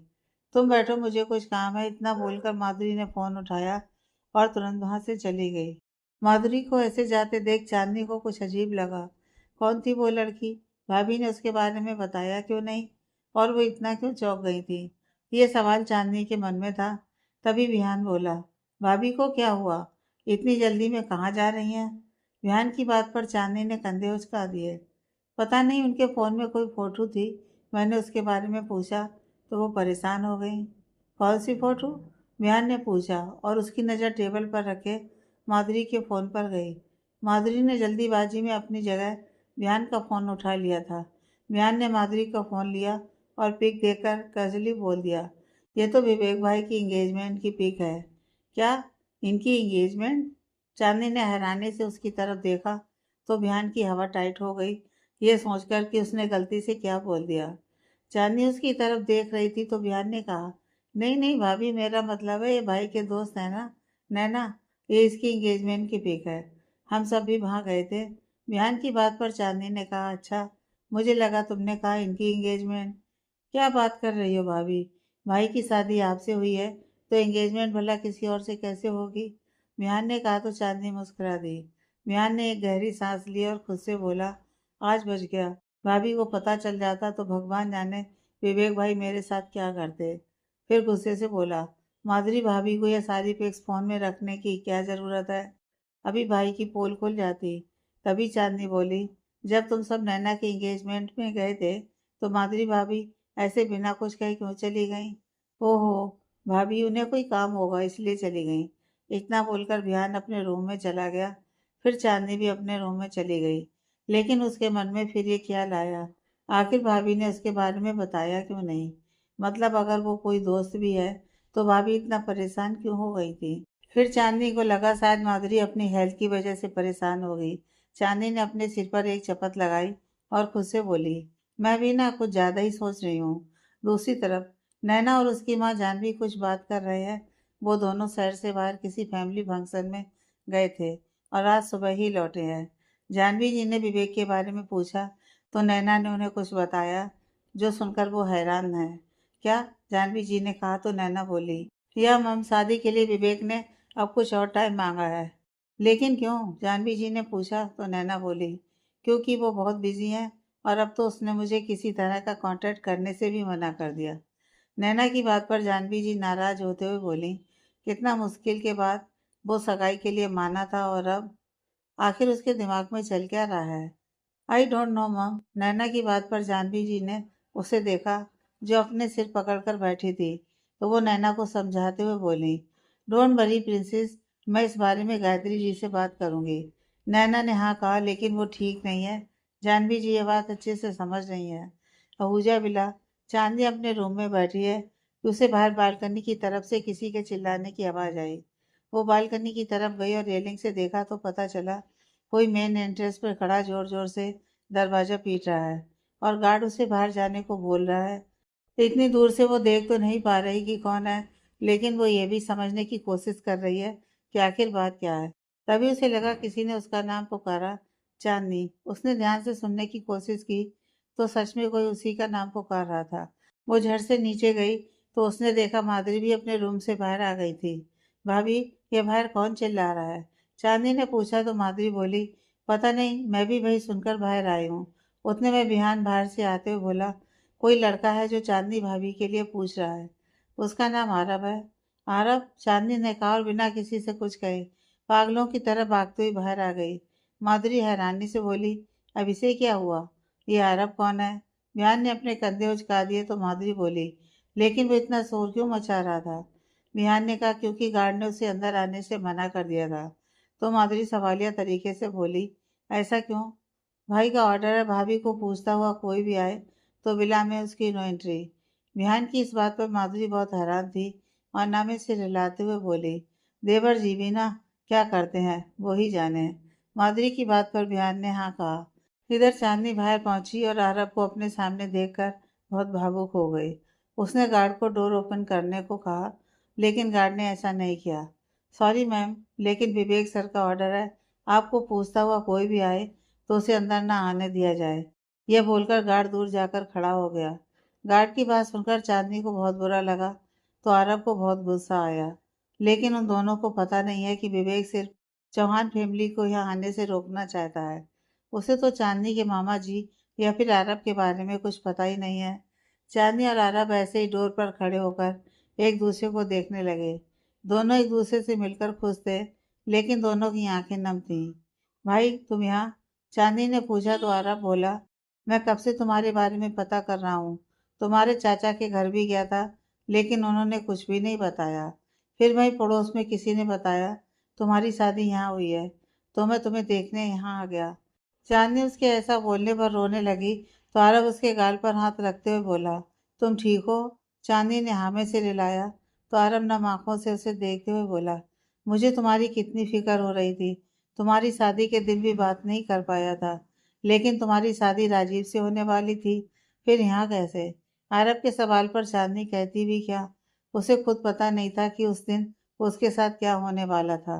तुम बैठो, मुझे कुछ काम है, इतना बोलकर माधुरी ने फोन उठाया और तुरंत वहां से चली गई। माधुरी को ऐसे जाते देख चांदनी को कुछ अजीब लगा। कौन थी वो लड़की? भाभी ने उसके बारे में बताया क्यों नहीं? और वो इतना क्यों चौंक गई थी? ये सवाल चांदनी के मन में था। तभी विहान बोला, भाभी को क्या हुआ? इतनी जल्दी में कहाँ जा रही हैं? विहान की बात पर चांदनी ने कंधे उचका दिए। पता नहीं, उनके फ़ोन में कोई फ़ोटो थी। मैंने उसके बारे में पूछा तो वो परेशान हो गई। कौन सी फ़ोटो? विहान ने पूछा और उसकी नज़र टेबल पर रखे माधुरी के फ़ोन पर गई। माधुरी ने जल्दीबाजी में अपनी जगह विहान का फ़ोन उठा लिया था। विहान ने माधुरी का फ़ोन लिया और पिक देखकर कैजुअली बोल दिया, ये तो विवेक भाई की इंगेजमेंट की पिक है। क्या? इनकी इंगेजमेंट? चांदनी ने हैरानी से उसकी तरफ देखा तो विहान की हवा टाइट हो गई, ये सोचकर कि उसने गलती से क्या बोल दिया। चांदनी उसकी तरफ देख रही थी तो विहान ने कहा, नहीं नहीं भाभी, मेरा मतलब है ये भाई के दोस्त है ना, नैना, ये इसकी इंगेजमेंट की पिक है। हम सब भी वहाँ गए थे। विहान की बात पर चांदनी ने कहा, अच्छा, मुझे लगा तुमने कहा इनकी इंगेजमेंट। क्या बात कर रही हो भाभी? भाई की शादी आपसे हुई है तो एंगेजमेंट भला किसी और से कैसे होगी? विहान ने कहा तो चांदनी मुस्कुरा दी। विहान ने एक गहरी सांस ली और खुद से बोला, आज बच गया। भाभी को पता चल जाता तो भगवान जाने विवेक भाई मेरे साथ क्या करते। फिर गुस्से से बोला, माधुरी भाभी को यह सारी पिक्स फोन में रखने की क्या ज़रूरत है? अभी भाई की पोल खुल जाती। तभी चांदनी बोली, जब तुम सब नैना के एंगेजमेंट में गए थे तो माधुरी भाभी ऐसे बिना कुछ कहे क्यों चली गईं? ओहो, भाभी उन्हें कोई काम होगा इसलिए चली गईं। इतना बोलकर विहान अपने रूम में चला गया। फिर चांदनी भी अपने रूम में चली गई। लेकिन उसके मन में फिर ये ख्याल आया, आखिर भाभी ने उसके बारे में बताया क्यों नहीं? मतलब अगर वो कोई दोस्त भी है तो भाभी इतना परेशान क्यों हो गई थी? फिर चांदनी को लगा शायद माधुरी अपनी हेल्थ की वजह से परेशान हो गई। चांदनी ने अपने सिर पर एक चपत लगाई और खुद से बोली, मैं भी ना कुछ ज़्यादा ही सोच रही हूँ। दूसरी तरफ नैना और उसकी माँ जानवी कुछ बात कर रहे हैं। वो दोनों शहर से बाहर किसी फैमिली फंक्शन में गए थे और आज सुबह ही लौटे हैं। जानवी जी ने विवेक के बारे में पूछा तो नैना ने उन्हें कुछ बताया जो सुनकर वो हैरान है। क्या? जानवी जी ने कहा तो नैना बोली, यह मम, शादी के लिए विवेक ने अब कुछ और टाइम मांगा है। लेकिन क्यों? जानवी जी ने पूछा तो नैना बोली, क्योंकि वो बहुत बिजी हैं और अब तो उसने मुझे किसी तरह का कांटेक्ट करने से भी मना कर दिया। नैना की बात पर जानवी जी नाराज होते हुए बोली, कितना मुश्किल के बाद वो सगाई के लिए माना था और अब आखिर उसके दिमाग में चल क्या रहा है? आई डोंट नो मम। नैना की बात पर जानवी जी ने उसे देखा जो अपने सिर पकड़कर बैठी थी तो वो नैना को समझाते हुए बोली, डोंट वरी प्रिंसेस, मैं इस बारे में गायत्री जी से बात करूंगी। नैना ने हाँ कहा, लेकिन वो ठीक नहीं है। जानवी जी ये बात अच्छे से समझ रही है। आहूजा बिला, चांदी अपने रूम में बैठी है कि उसे बाहर बालकनी की तरफ से किसी के चिल्लाने की आवाज़ आई। वो बालकनी की तरफ गई और रेलिंग से देखा तो पता चला कोई मेन एंट्रेंस पर खड़ा जोर जोर से दरवाजा पीट रहा है और गार्ड उसे बाहर जाने को बोल रहा है। इतनी दूर से वो देख तो नहीं पा रही कि कौन है, लेकिन वो ये भी समझने की कोशिश कर रही है कि आखिर बात क्या है। तभी उसे लगा किसी ने उसका नाम पुकारा, चांदनी। उसने ध्यान से सुनने की कोशिश की तो सच में कोई उसी का नाम पुकार रहा था। वो झट से नीचे गई तो उसने देखा माधुरी भी अपने रूम से बाहर आ गई थी। भाभी, ये बाहर कौन चिल्ला रहा है? चांदनी ने पूछा तो माधुरी बोली, पता नहीं, मैं भी वही सुनकर बाहर आई हूँ। उतने में बिहान बाहर से आते हुए बोला, कोई लड़का है जो चांदनी भाभी के लिए पूछ रहा है। उसका नाम आरव है। आरव? चांदनी ने कहा और बिना किसी से कुछ कहे पागलों की तरह भागते हुए बाहर आ गई। माधुरी हैरानी से बोली, अब इसे क्या हुआ? ये आरव कौन है? बिहान ने अपने कंधे उचका दिए तो माधुरी बोली, लेकिन वो इतना शोर क्यों मचा रहा था? विहान ने कहा, क्योंकि गार्ड ने उसे अंदर आने से मना कर दिया था। तो माधुरी सवालिया तरीके से बोली, ऐसा क्यों? भाई का ऑर्डर है, भाभी को पूछता हुआ कोई भी आए तो विला में उसकी नो एंट्री। विहान की इस बात पर माधुरी बहुत हैरान थी और नामे से रिलाते हुए बोली, देवर जी भी ना क्या करते हैं वो ही जाने। माधुरी की बात पर विहान ने हाँ कहा। इधर चांदनी बाहर पहुंची और आरब को अपने सामने देखकर बहुत भावुक हो गई। उसने गार्ड को डोर ओपन करने को कहा, लेकिन गार्ड ने ऐसा नहीं किया। सॉरी मैम, लेकिन विवेक सर का ऑर्डर है, आपको पूछता हुआ कोई भी आए तो उसे अंदर ना आने दिया जाए। यह बोलकर गार्ड दूर जाकर खड़ा हो गया। गार्ड की बात सुनकर चांदनी को बहुत बुरा लगा तो आरब को बहुत गुस्सा आया। लेकिन उन दोनों को पता नहीं है कि विवेक सिर्फ चौहान फैमिली को यहाँ आने से रोकना चाहता है। उसे तो चांदनी के मामा जी या फिर आरब के बारे में कुछ पता ही नहीं है। चांदनी और आरब ऐसे ही डोर पर खड़े होकर एक दूसरे को देखने लगे। दोनों एक दूसरे से मिलकर खुश थे, लेकिन दोनों की आंखें नम थीं। भाई तुम यहाँ? चांदनी ने पूछा तो आरब बोला, मैं कब से तुम्हारे बारे में पता कर रहा हूँ। तुम्हारे चाचा के घर भी गया था, लेकिन उन्होंने कुछ भी नहीं बताया। फिर वहीं पड़ोस में किसी ने बताया तुम्हारी शादी यहाँ हुई है, तो मैं तुम्हें देखने यहाँ आ गया। चांदनी उसके ऐसा बोलने पर रोने लगी तो आरब उसके गाल पर हाथ रखते हुए बोला, तुम ठीक हो? चांदनी ने हाँ में सिर हिलाया तो आरब नम आंखों से उसे देखते हुए बोला, मुझे तुम्हारी कितनी फिक्र हो रही थी। तुम्हारी शादी के दिन भी बात नहीं कर पाया था, लेकिन तुम्हारी शादी राजीव से होने वाली थी, फिर यहाँ कैसे? आरब के सवाल पर चांदनी कहती भी क्या, उसे खुद पता नहीं था कि उस दिन उसके साथ क्या होने वाला था।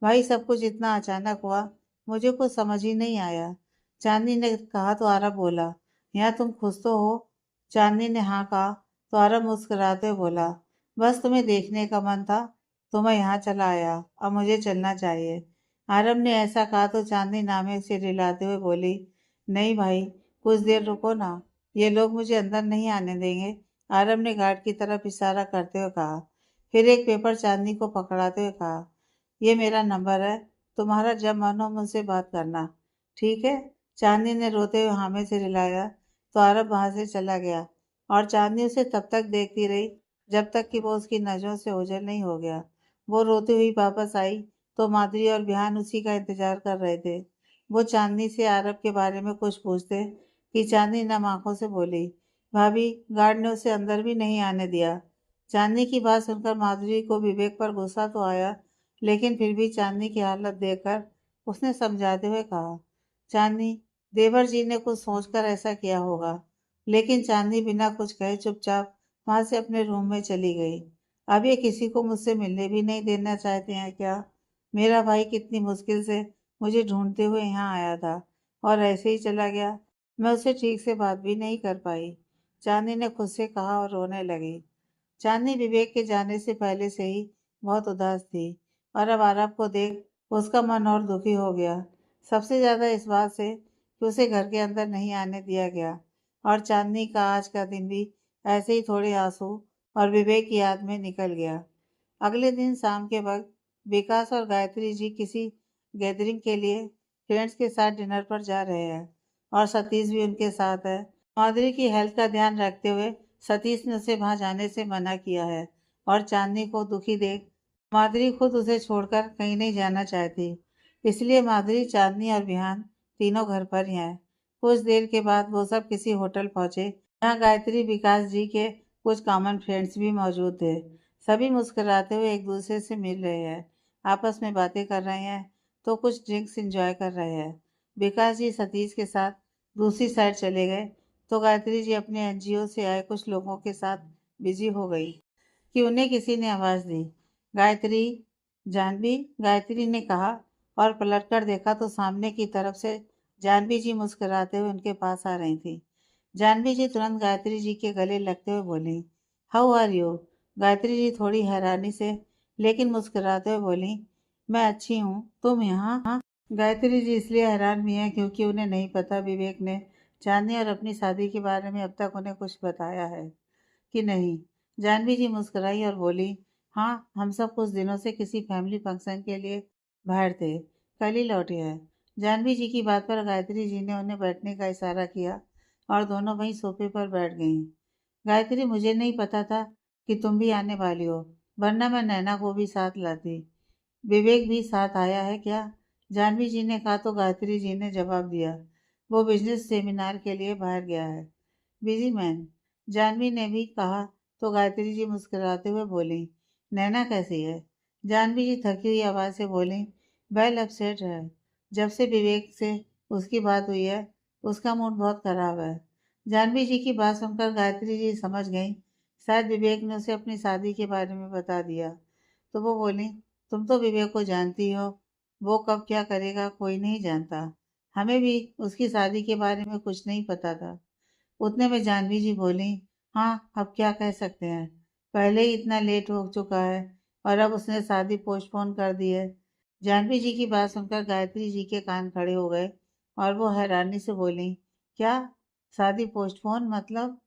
भाई सब कुछ इतना अचानक हुआ, मुझे कुछ समझ ही नहीं आया। चांदनी ने कहा तो आरब बोला, यहाँ तुम खुश तो हो? चांदनी ने हाँ कहा तो आरब मुस्कुराते हुए बोला, बस तुम्हें देखने का मन था तो मैं यहाँ चला आया, अब मुझे चलना चाहिए। आरब ने ऐसा कहा तो चांदनी नामे से रिलाते हुए बोली, नहीं भाई, कुछ देर रुको ना, ये लोग मुझे अंदर नहीं आने देंगे। आरब ने गार्ड की तरफ इशारा करते हुए कहा। फिर एक पेपर चांदनी को पकड़ाते हुए कहा, ये मेरा नंबर है, तुम्हारा जब मन हो मुझसे बात करना, ठीक है? चांदनी ने रोते हुए हामी से रिलाया तो आरब वहां से चला गया और चांदनी उसे तब तक देखती रही जब तक कि वो उसकी नजरों से ओझल नहीं हो गया। वो रोती हुई वापस आई तो माधुरी और बिहान उसी का इंतजार कर रहे थे। वो चांदनी से आरब के बारे में कुछ पूछते कि चांदनी नम आंखों से बोली, भाभी, गार्ड ने उसे अंदर भी नहीं आने दिया। चांदनी की बात सुनकर माधुरी को विवेक पर गुस्सा तो आया, लेकिन फिर भी चांदनी की हालत देखकर उसने समझाते हुए कहा, चांदनी, देवर जी ने कुछ सोचकर ऐसा किया होगा। लेकिन चांदनी बिना कुछ कहे चुपचाप वहां से अपने रूम में चली गई। अब ये किसी को मुझसे मिलने भी नहीं देना चाहते हैं क्या? मेरा भाई कितनी मुश्किल से मुझे ढूंढते हुए यहाँ आया था और ऐसे ही चला गया। मैं उससे ठीक से बात भी नहीं कर पाई। चांदनी ने खुद से कहा और रोने लगी। चांदनी विवेक के जाने से पहले से ही बहुत उदास थी और अब आरब को देख उसका मन और दुखी हो गया। सबसे ज्यादा इस बात से कि उसे घर के अंदर नहीं आने दिया गया। और चांदनी का आज का दिन भी ऐसे ही थोड़े आंसू और विवेक की याद में निकल गया। अगले दिन शाम के वक्त विकास और गायत्री जी किसी गैदरिंग के लिए फ्रेंड्स के साथ डिनर पर जा रहे हैं और सतीश भी उनके साथ है। माधुरी की हेल्थ का ध्यान रखते हुए सतीश ने उसे वहां जाने से मना किया है और चांदनी को दुखी देख माधुरी खुद उसे छोड़कर कहीं नहीं जाना चाहती। इसलिए माधुरी, चांदनी और विहान तीनों घर पर ही हैं। कुछ देर के बाद वो सब किसी होटल पहुंचे जहाँ गायत्री, विकास जी के कुछ कॉमन फ्रेंड्स भी मौजूद थे। सभी मुस्कुराते हुए एक दूसरे से मिल रहे हैं, आपस में बातें कर रहे हैं तो कुछ ड्रिंक्स एंजॉय कर रहे हैं। विकास जी सतीश के साथ दूसरी साइड चले गए तो गायत्री जी अपने एनजीओ से आए कुछ लोगों के साथ बिजी हो गई कि उन्हें किसी ने आवाज दी, गायत्री, जानवी। गायत्री ने कहा और पलटकर देखा तो सामने की तरफ से जानवी जी मुस्कुराते हुए उनके पास आ रही थी। जानवी जी तुरंत गायत्री जी के गले लगते हुए बोली, how are you? Gayatri ji थोड़ी हैरानी से लेकिन मुस्कुराते हुए बोली, मैं अच्छी हूँ, तुम यहाँ? हाँ। गायत्री जी इसलिए हैरान भी हैं क्योंकि उन्हें नहीं पता विवेक ने चांदनी और अपनी शादी के बारे में अब तक उन्हें कुछ बताया है कि नहीं। जानवी जी मुस्कुराई और बोली, हाँ, हम सब कुछ दिनों से किसी फैमिली फंक्शन के लिए बाहर थे, कल ही लौटे हैं। जानवी जी की बात पर गायत्री जी ने उन्हें बैठने का इशारा किया और दोनों वहीं सोफे पर बैठ गईं। गायत्री, मुझे नहीं पता था कि तुम भी आने वाली हो, वरना मैं नैना को भी साथ लाती। विवेक भी साथ आया है क्या? जानवी जी ने कहा तो गायत्री जी ने जवाब दिया, वो बिजनेस सेमिनार के लिए बाहर गया है। बिजी मैन, जानवी ने भी कहा तो गायत्री जी मुस्कुराते हुए बोली, नैना कैसी है? जानवी जी थकी हुई आवाज से बोली, वेल अपसेट है। जब से विवेक से उसकी बात हुई है, उसका मूड बहुत खराब है। जानवी जी की बात सुनकर गायत्री जी समझ गई, शायद विवेक ने उसे अपनी शादी के बारे में बता दिया। तो वो बोली, तुम तो विवेक को जानती हो, वो कब क्या करेगा कोई नहीं जानता। हमें भी उसकी शादी के बारे में कुछ नहीं पता था। उतने में जानवी जी बोली, हाँ अब क्या कह सकते हैं, पहले ही इतना लेट हो चुका है और अब उसने शादी पोस्टपोन कर दी है। जानवी जी की बात सुनकर गायत्री जी के कान खड़े हो गए और वो हैरानी से बोली, क्या शादी पोस्टपोन मतलब?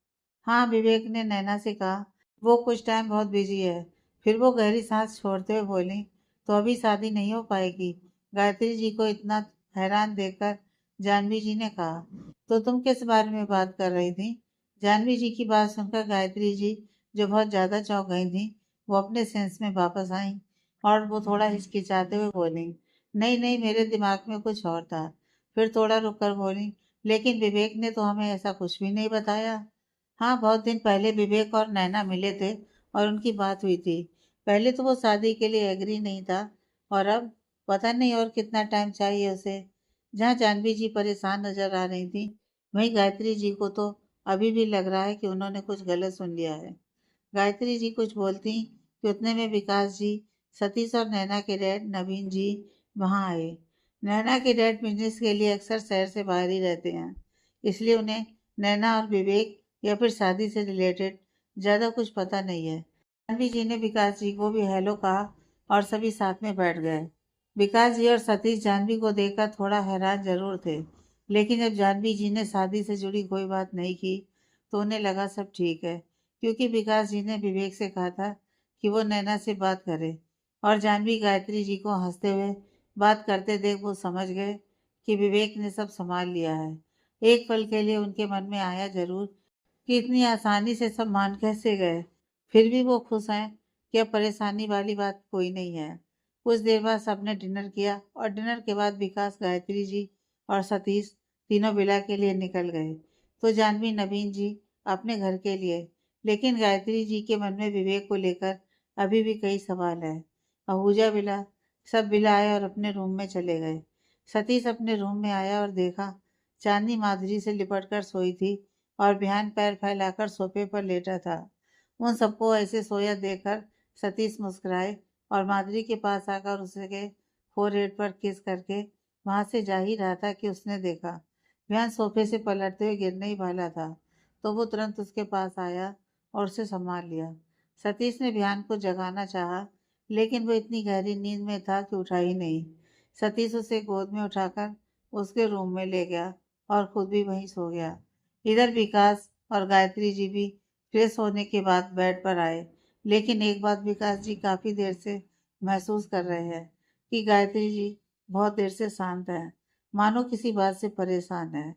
हाँ, विवेक ने नैना से कहा, वो कुछ टाइम बहुत बिजी है। फिर वो गहरी सांस छोड़ते हुए बोली, तो अभी शादी नहीं हो पाएगी? गायत्री जी को इतना हैरान देखकर जानवी जी ने कहा, तो तुम किस बारे में बात कर रही थी? जानवी जी की बात सुनकर गायत्री जी, जो बहुत ज्यादा चौंक गई थी, वो अपने सेंस में वापस आई और वो थोड़ा हिचकिचाते हुए बोली, नहीं नहीं, मेरे दिमाग में कुछ और था। फिर थोड़ा रुक कर बोली, लेकिन विवेक ने तो हमें ऐसा कुछ भी नहीं बताया। हाँ, बहुत दिन पहले विवेक और नैना मिले थे और उनकी बात हुई थी। पहले तो वो शादी के लिए एग्री नहीं था और अब पता नहीं और कितना टाइम चाहिए उसे। जहाँ जानवी जी परेशान नजर आ रही थी, वहीं गायत्री जी को तो अभी भी लग रहा है कि उन्होंने कुछ गलत सुन लिया है। गायत्री जी कुछ बोलती कि उतने में विकास जी, सतीश और नैना के डैड नवीन जी वहाँ आए। नैना के डैड बिजनेस के लिए अक्सर शहर से बाहर ही रहते हैं, इसलिए उन्हें नैना और विवेक या फिर शादी से रिलेटेड ज़्यादा कुछ पता नहीं है। जानवी जी ने विकास जी को भी हेलो कहा और सभी साथ में बैठ गए। विकास जी और सतीश जानवी को देखकर थोड़ा हैरान जरूर थे, लेकिन जब जानवी जी ने शादी से जुड़ी कोई बात नहीं की तो उन्हें लगा सब ठीक है, क्योंकि विकास जी ने विवेक से कहा था कि वो नैना से बात करे और जानवी गायत्री जी को हंसते हुए बात करते देख वो समझ गए कि विवेक ने सब संभाल लिया है। एक पल के लिए उनके मन में आया जरूर कि इतनी आसानी से सब मान कैसे गए। फिर भी वो खुश हैं कि अब परेशानी वाली बात कोई नहीं है। कुछ देर बाद सबने डिनर किया और डिनर के बाद विकास, गायत्री जी और सतीश तीनों विला के लिए निकल गए। तो जानवी नवीन जी अपने घर के लिए, लेकिन गायत्री जी के मन में विवेक को लेकर अभी भी कई सवाल है। आहूजा विला, सब विला आए और अपने रूम में चले गए। सतीश अपने रूम में आया और देखा चांदनी माधुरी से लिपट कर सोई थी और बिहान पैर फैलाकर सोफे पर लेटा था। उन सबको ऐसे सोया देखकर सतीश मुस्कुराए और माधुरी के पास आकर उसके फोरहेड पर किस करके वहां से जा ही रहा था कि उसने देखा बिहान सोफे से पलटते हुए गिरने ही वाला था। तो वो तुरंत उसके पास आया और उसे संभाल लिया। सतीश ने बिहान को जगाना चाहा, लेकिन वो इतनी गहरी नींद में था कि उठा ही नहीं। सतीश उसे गोद में उठाकर उसके रूम में ले गया और खुद भी वहीं सो गया। इधर विकास और गायत्री जी भी फ्रेश होने के बाद बेड पर आए, लेकिन एक बात विकास जी काफी देर से महसूस कर रहे हैं कि गायत्री जी बहुत देर से शांत है, मानो किसी बात से परेशान है।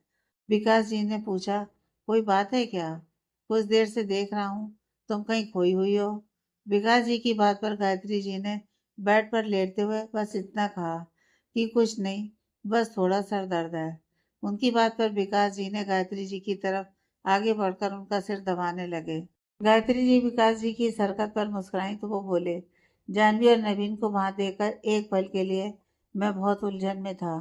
विकास जी ने पूछा, कोई बात है क्या? कुछ देर से देख रहा हूँ तुम कहीं खोई हुई हो। विकास जी की बात पर गायत्री जी ने बेड पर लेटते हुए बस इतना कहा कि कुछ नहीं, बस थोड़ा सर दर्द है। उनकी बात पर विकास जी ने गायत्री जी की तरफ आगे बढ़कर उनका सिर दबाने लगे। गायत्री जी विकास जी की इस हरकत पर मुस्कुराई तो वो बोले, जानवी और नवीन को वहां देखकर एक पल के लिए मैं बहुत उलझन में था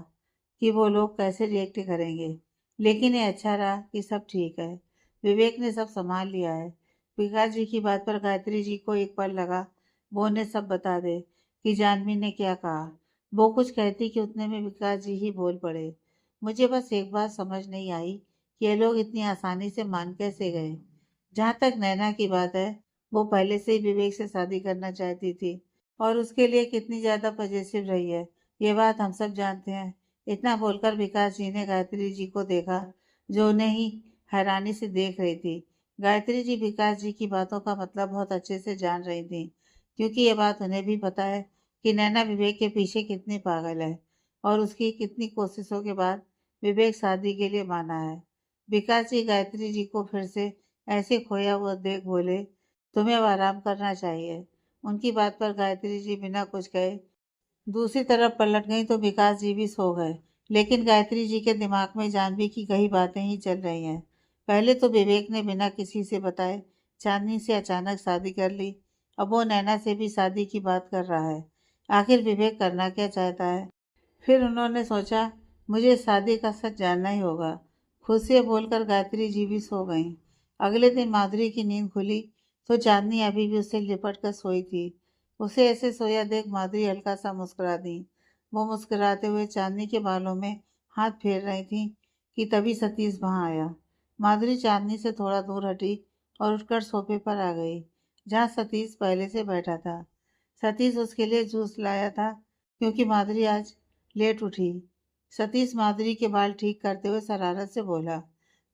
कि वो लोग कैसे रिएक्ट करेंगे, लेकिन ये अच्छा रहा कि सब ठीक है। विवेक ने सब संभाल लिया है। विकास जी की बात पर गायत्री जी को एक पल लगा वो उन्हें सब बता दे कि जानवी ने क्या कहा। वो कुछ कहती कि उतने में विकास जी ही बोल पड़े, मुझे बस एक बात समझ नहीं आई कि ये लोग इतनी आसानी से मान कैसे गए। जहाँ तक नैना की बात है, वो पहले से ही विवेक से शादी करना चाहती थी और उसके लिए कितनी ज्यादा पजेसिव रही है, ये बात हम सब जानते हैं। इतना बोलकर विकास जी ने गायत्री जी को देखा, जो उन्हें ही हैरानी से देख रही थी। गायत्री जी विकास जी की बातों का मतलब बहुत अच्छे से जान रही थी, क्योंकि ये बात उन्हें भी पता है कि नैना विवेक के पीछे कितनी पागल है और उसकी कितनी कोशिशों के बाद विवेक शादी के लिए माना है। विकास जी गायत्री जी को फिर से ऐसे खोया हुआ देख बोले, तुम्हें अब आराम करना चाहिए। उनकी बात पर गायत्री जी बिना कुछ कहे दूसरी तरफ पलट गई तो विकास जी भी सो गए। लेकिन गायत्री जी के दिमाग में जानवी की कई बातें ही चल रही हैं। पहले तो विवेक ने बिना किसी से बताए चांदनी से अचानक शादी कर ली। अब वो नैना से भी शादी की बात कर रहा है। आखिर विवेक करना क्या चाहता है? फिर उन्होंने सोचा, मुझे शादी का सच जानना ही होगा। खुद से बोलकर गायत्री जी भी सो गईं। अगले दिन माधुरी की नींद खुली तो चांदनी अभी भी उससे लिपट कर सोई थी। उसे ऐसे सोया देख माधुरी हल्का सा मुस्कुरा दी। वो मुस्कुराते हुए चांदनी के बालों में हाथ फेर रही थी कि तभी सतीश वहां आया। माधुरी चांदनी से थोड़ा दूर हटी और उठकर सोफे पर आ गई, जहाँ सतीश पहले से बैठा था। सतीश उसके लिए जूस लाया था क्योंकि माधुरी आज लेट उठी। सतीश माधुरी के बाल ठीक करते हुए शरारत से बोला,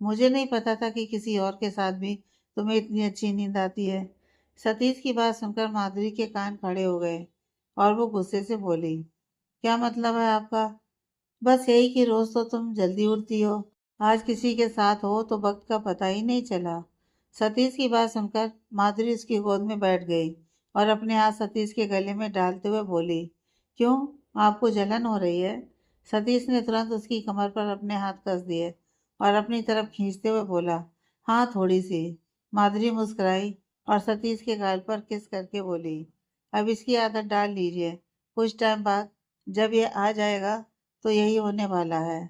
मुझे नहीं पता था कि किसी और के साथ भी तुम्हें इतनी अच्छी नींद आती है। सतीश की बात सुनकर माधुरी के कान खड़े हो गए और वो गुस्से से बोली, क्या मतलब है आपका? बस यही कि रोज तो तुम जल्दी उठती हो, आज किसी के साथ हो तो वक्त का पता ही नहीं चला। सतीश की बात सुनकर माधुरी उसकी गोद में बैठ गई और अपने हाथ सतीश के गले में डालते हुए बोली, क्यों, आपको जलन हो रही है? सतीश ने तुरंत उसकी कमर पर अपने हाथ कस दिए और अपनी तरफ खींचते हुए बोला, हाँ थोड़ी सी। माधुरी मुस्कुराई और सतीश के गाल पर किस करके बोली, अब इसकी आदत डाल लीजिए, कुछ टाइम बाद जब ये आ जाएगा तो यही होने वाला है।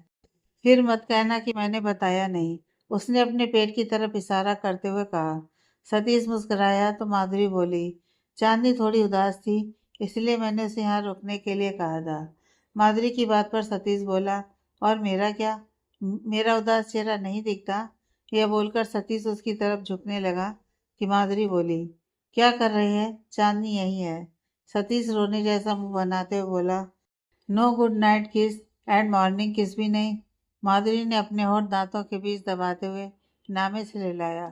फिर मत कहना कि मैंने बताया नहीं, उसने अपने पेट की तरफ इशारा करते हुए कहा। सतीश मुस्कुराया तो माधुरी बोली, चांदनी थोड़ी उदास थी, इसलिए मैंने उसे यहाँ रुकने के लिए कहा था। माधुरी की बात पर सतीश बोला, और मेरा क्या? मेरा उदास चेहरा नहीं दिखता? यह बोलकर सतीश उसकी तरफ झुकने लगा कि माधुरी बोली, क्या कर रही है? चांदनी यही है। सतीश रोने जैसा मुंह बनाते हुए बोला, नो गुड नाइट किस एंड मॉर्निंग किस भी नहीं। माधुरी ने अपने होठ दांतों के बीच दबाते हुए नामे से हिलाया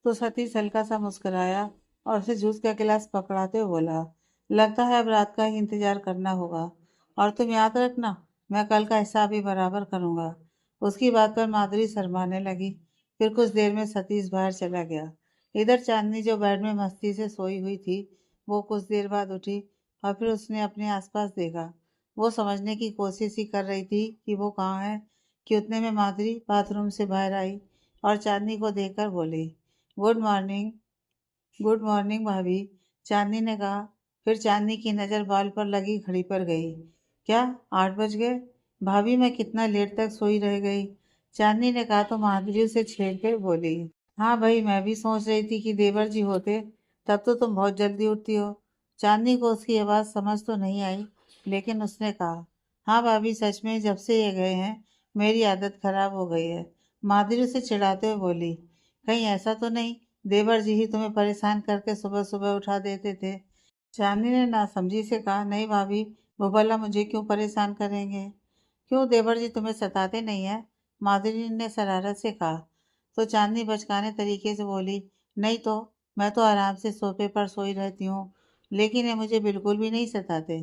तो सतीश हल्का सा मुस्कुराया और उसे जूस का गिलास पकड़ाते हुए बोला, लगता है अब रात का ही इंतजार करना होगा, और तुम याद रखना, मैं कल का हिसाब भी बराबर करूंगा। उसकी बात पर माधुरी शर्माने लगी। फिर कुछ देर में सतीश बाहर चला गया। इधर चांदनी जो बेड में मस्ती से सोई हुई थी, वो कुछ देर बाद उठी और फिर उसने अपने आसपास देखा। वो समझने की कोशिश ही कर रही थी कि वो कहाँ है कि उतने में माधुरी बाथरूम से बाहर आई और चांदनी को देखकर बोली, गुड मॉर्निंग। गुड मॉर्निंग भाभी, चांदनी ने कहा। फिर चांदनी की नज़र बाल पर लगी घड़ी पर गई। क्या, 8 बज गए? भाभी मैं कितना लेट तक सोई रह गई? चांदनी ने कहा तो माधुरी उसे छेड़ कर बोली, हाँ भाई, मैं भी सोच रही थी कि देवर जी होते तब तो तुम बहुत जल्दी उठती हो। चांदनी को उसकी आवाज़ समझ तो नहीं आई, लेकिन उसने कहा, हाँ भाभी, सच में जब से ये गए हैं मेरी आदत खराब हो गई है। माधुरी उसे चिढ़ाते हुए बोली, कहीं ऐसा तो नहीं देवर जी ही तुम्हें परेशान करके सुबह सुबह उठा देते थे? चांदनी ने नासमझी से कहा, नहीं भाभी, वो भला मुझे क्यों परेशान करेंगे? क्यों, देवर जी तुम्हें सताते नहीं है? माधुरी ने शरारत से कहा। तो चांदनी बचकाने तरीके से बोली, नहीं तो, मैं तो आराम से सोफे पर सोई रहती हूँ, लेकिन ये मुझे बिल्कुल भी नहीं सताते,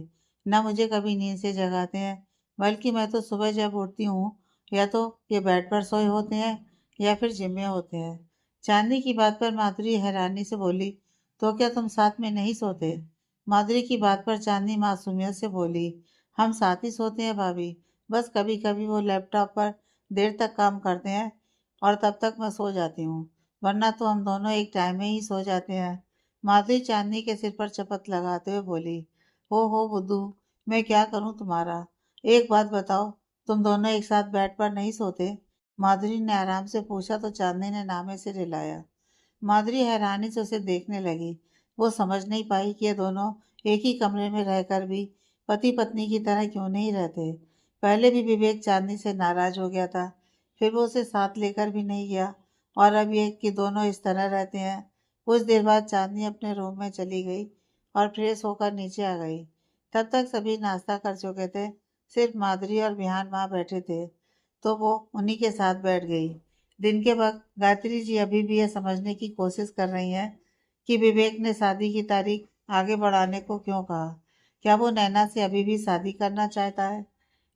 ना मुझे कभी नींद से जगाते हैं। बल्कि मैं तो सुबह जब उठती हूँ, या तो ये बेड पर सोए होते हैं या फिर जिम में होते हैं। चांदनी की बात पर माधुरी हैरानी से बोली, तो क्या तुम साथ में नहीं सोते? माधुरी की बात पर चांदनी मासूमियत से बोली, हम साथ ही सोते हैं भाभी, बस कभी कभी वो लैपटॉप पर देर तक काम करते हैं और तब तक मैं सो जाती हूँ, वरना तो हम दोनों एक टाइम में ही सो जाते हैं। माधुरी चांदनी के सिर पर चपत लगाते हुए बोली, हो बुद्धू, मैं क्या करूँ तुम्हारा? एक बात बताओ, तुम दोनों एक साथ बेड पर नहीं सोते? माधुरी ने आराम से पूछा तो चांदनी ने नामे से हिलाया। माधुरी हैरानी से उसे देखने लगी। वो समझ नहीं पाई कि ये दोनों एक ही कमरे में रहकर भी पति पत्नी की तरह क्यों नहीं रहते। पहले भी विवेक चांदनी से नाराज हो गया था, फिर वो उसे साथ लेकर भी नहीं गया, और अब ये कि दोनों इस तरह रहते हैं। कुछ देर बाद चांदनी अपने रूम में चली गई और फ्रेश होकर नीचे आ गई। तब तक सभी नाश्ता कर चुके थे, सिर्फ माधुरी और बिहान वहाँ बैठे थे, तो वो उन्हीं के साथ बैठ गई। दिन के वक्त गायत्री जी अभी भी यह समझने की कोशिश कर रही हैं कि विवेक ने शादी की तारीख आगे बढ़ाने को क्यों कहा। क्या वो नैना से अभी भी शादी करना चाहता है?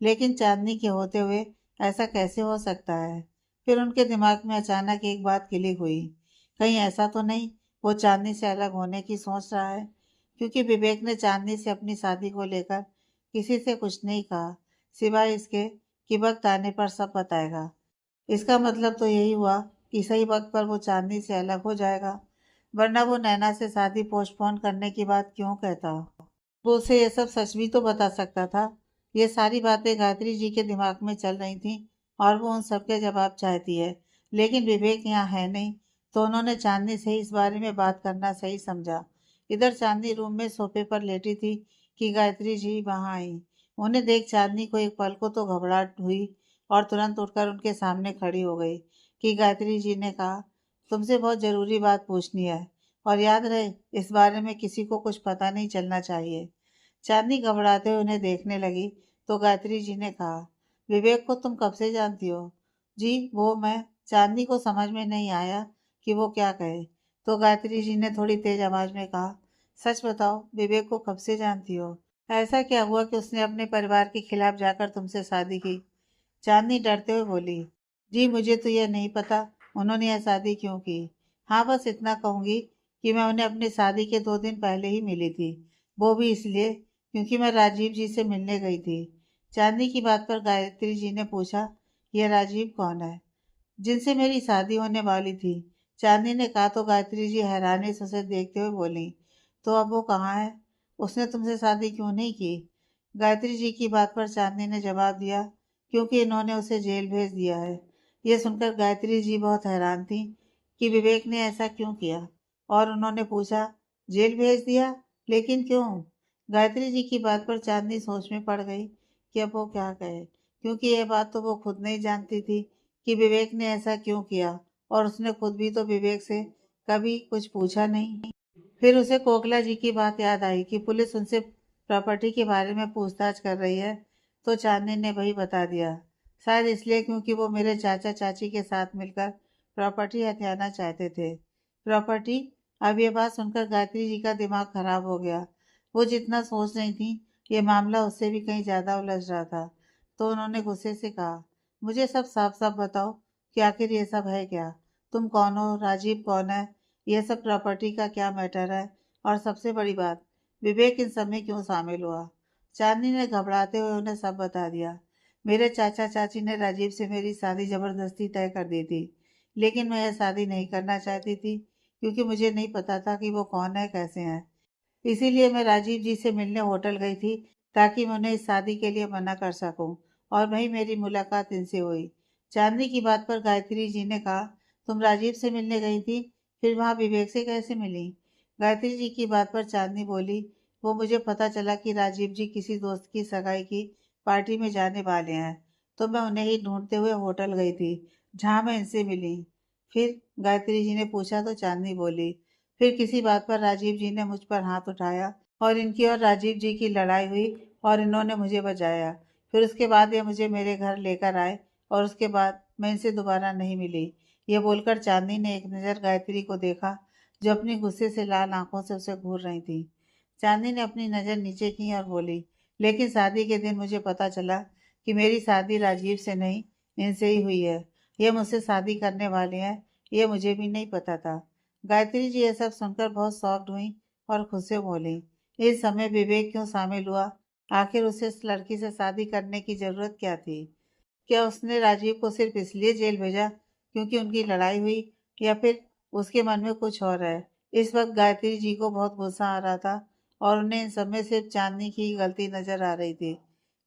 लेकिन चांदनी के होते हुए ऐसा कैसे हो सकता है? फिर उनके दिमाग में अचानक एक बात क्लिक हुई कहीं ऐसा तो नहीं वो चांदनी से अलग होने की सोच रहा है, क्योंकि विवेक ने चांदनी से अपनी शादी को लेकर किसी से कुछ नहीं कहा, सिवाय इसके कि वक्त आने पर सब बताएगा। इसका मतलब तो यही हुआ कि सही वक्त पर वो चांदनी से अलग हो जाएगा, वरना वो नैना से शादी पोस्टपोन करने की बात क्यों कहता। वो उसे ये सब सच भी तो बता सकता था। ये सारी बातें गायत्री जी के दिमाग में चल रही थीं और वो उन सबके जवाब चाहती है, लेकिन विवेक यहाँ है नहीं, तो उन्होंने चांदनी से ही इस बारे में बात करना सही समझा। इधर चांदनी रूम में सोफे पर लेटी थी कि गायत्री जी वहां आई। उन्हें देख चांदनी को एक पल को तो घबराहट हुई और तुरंत उठकर उनके सामने खड़ी हो गई कि गायत्री जी ने कहा, तुमसे बहुत जरूरी बात पूछनी है, और याद रहे इस बारे में किसी को कुछ पता नहीं चलना चाहिए। चांदनी घबराते हुए उन्हें देखने लगी तो गायत्री जी ने कहा, विवेक को तुम कब से जानती हो? जी वो मैं। चांदनी को समझ में नहीं आया कि वो क्या कहे, तो गायत्री जी ने थोड़ी तेज आवाज में कहा, सच बताओ विवेक को कब से जानती हो? ऐसा क्या हुआ कि उसने अपने परिवार के खिलाफ जाकर तुमसे शादी की? चांदनी डरते हुए बोली, जी मुझे तो यह नहीं पता उन्होंने यह शादी क्यों की। हाँ बस इतना कहूंगी कि मैं उन्हें अपनी शादी के 2 दिन पहले ही मिली थी, वो भी इसलिए क्योंकि मैं राजीव जी से मिलने गई थी। चांदनी की बात पर गायत्री जी ने पूछा, यह राजीव कौन है जिनसे मेरी शादी होने वाली थी? चांदनी ने कहा तो गायत्री जी हैरानी से उसे देखते हुए बोली, तो अब वो कहाँ है? उसने तुमसे शादी क्यों नहीं की? गायत्री जी की बात पर चांदनी ने जवाब दिया, क्योंकि इन्होंने उसे जेल भेज दिया है। यह सुनकर गायत्री जी बहुत हैरान थी कि विवेक ने ऐसा क्यों किया, और उन्होंने पूछा, जेल भेज दिया? लेकिन क्यों? गायत्री जी की बात पर चांदनी सोच में पड़ गई कि अब वो क्या कहे, क्योंकि यह बात तो वो खुद नहीं जानती थी कि विवेक ने ऐसा क्यों किया, और उसने खुद भी तो विवेक से कभी कुछ पूछा नहीं। फिर उसे कोकला जी की बात याद आई कि पुलिस उनसे प्रॉपर्टी के बारे में पूछताछ कर रही है, तो चांदनी ने वही बता दिया, शायद इसलिए क्योंकि वो मेरे चाचा चाची के साथ मिलकर प्रॉपर्टी हथियाना चाहते थे। प्रॉपर्टी? अब ये बात सुनकर गायत्री जी का दिमाग खराब हो गया। वो जितना सोच रही थी ये मामला उससे भी कहीं ज्यादा उलझ रहा था, तो उन्होंने गुस्से से कहा, मुझे सब साफ साफ बताओ कि आखिर ये सब है क्या? तुम कौन हो? राजीव कौन है? यह सब प्रॉपर्टी का क्या मैटर है? और सबसे बड़ी बात, विवेक इन सब में क्यों शामिल हुआ? चांदनी ने घबराते हुए उन्हें सब बता दिया। मेरे चाचा चाची ने राजीव से मेरी शादी जबरदस्ती तय कर दी थी, लेकिन मैं यह शादी नहीं करना चाहती थी, क्योंकि मुझे नहीं पता था कि वो कौन है, कैसे हैं। इसीलिए मैं राजीव जी से मिलने होटल गई थी, ताकि मैं उन्हें इस शादी के लिए मना कर सकूं, और वहीं मेरी मुलाकात इनसे हुई। चांदनी की बात पर गायत्री जी ने कहा, तुम राजीव से मिलने गई थी, फिर वहां विवेक से कैसे मिली? गायत्री जी की बात पर चांदनी बोली, वो मुझे पता चला कि राजीव जी किसी दोस्त की सगाई की पार्टी में जाने वाले हैं, तो मैं उन्हें ही ढूंढते हुए होटल गई थी, जहां मैं इनसे मिली। फिर? गायत्री जी ने पूछा तो चांदनी बोली, फिर किसी बात पर राजीव जी ने मुझ पर हाथ उठाया और इनकी और राजीव जी की लड़ाई हुई, और इन्होंने मुझे बचाया। फिर उसके बाद ये मुझे मेरे घर लेकर आए, और उसके बाद मैं इनसे दोबारा नहीं मिली। ये बोलकर चांदनी ने एक नज़र गायत्री को देखा, जो अपनी गुस्से से लाल आंखों से उसे घूर रही थी। चांदनी ने अपनी नज़र नीचे की और बोली, लेकिन शादी के दिन मुझे पता चला कि मेरी शादी राजीव से नहीं, इनसे ही हुई है। ये मुझसे शादी करने वाले हैं, ये मुझे भी नहीं पता था। गायत्री जी ये सब सुनकर बहुत शॉक्ड हुई और खुद से बोली, इस समय विवेक क्यों शामिल हुआ? आखिर उसे इस लड़की से शादी करने की जरूरत क्या थी? क्या उसने राजीव को सिर्फ इसलिए जेल भेजा क्योंकि उनकी लड़ाई हुई, या फिर उसके मन में कुछ और है? इस वक्त गायत्री जी को बहुत गुस्सा आ रहा था, और उन्हें इन सब में सिर्फ चांदनी की ही गलती नजर आ रही थी।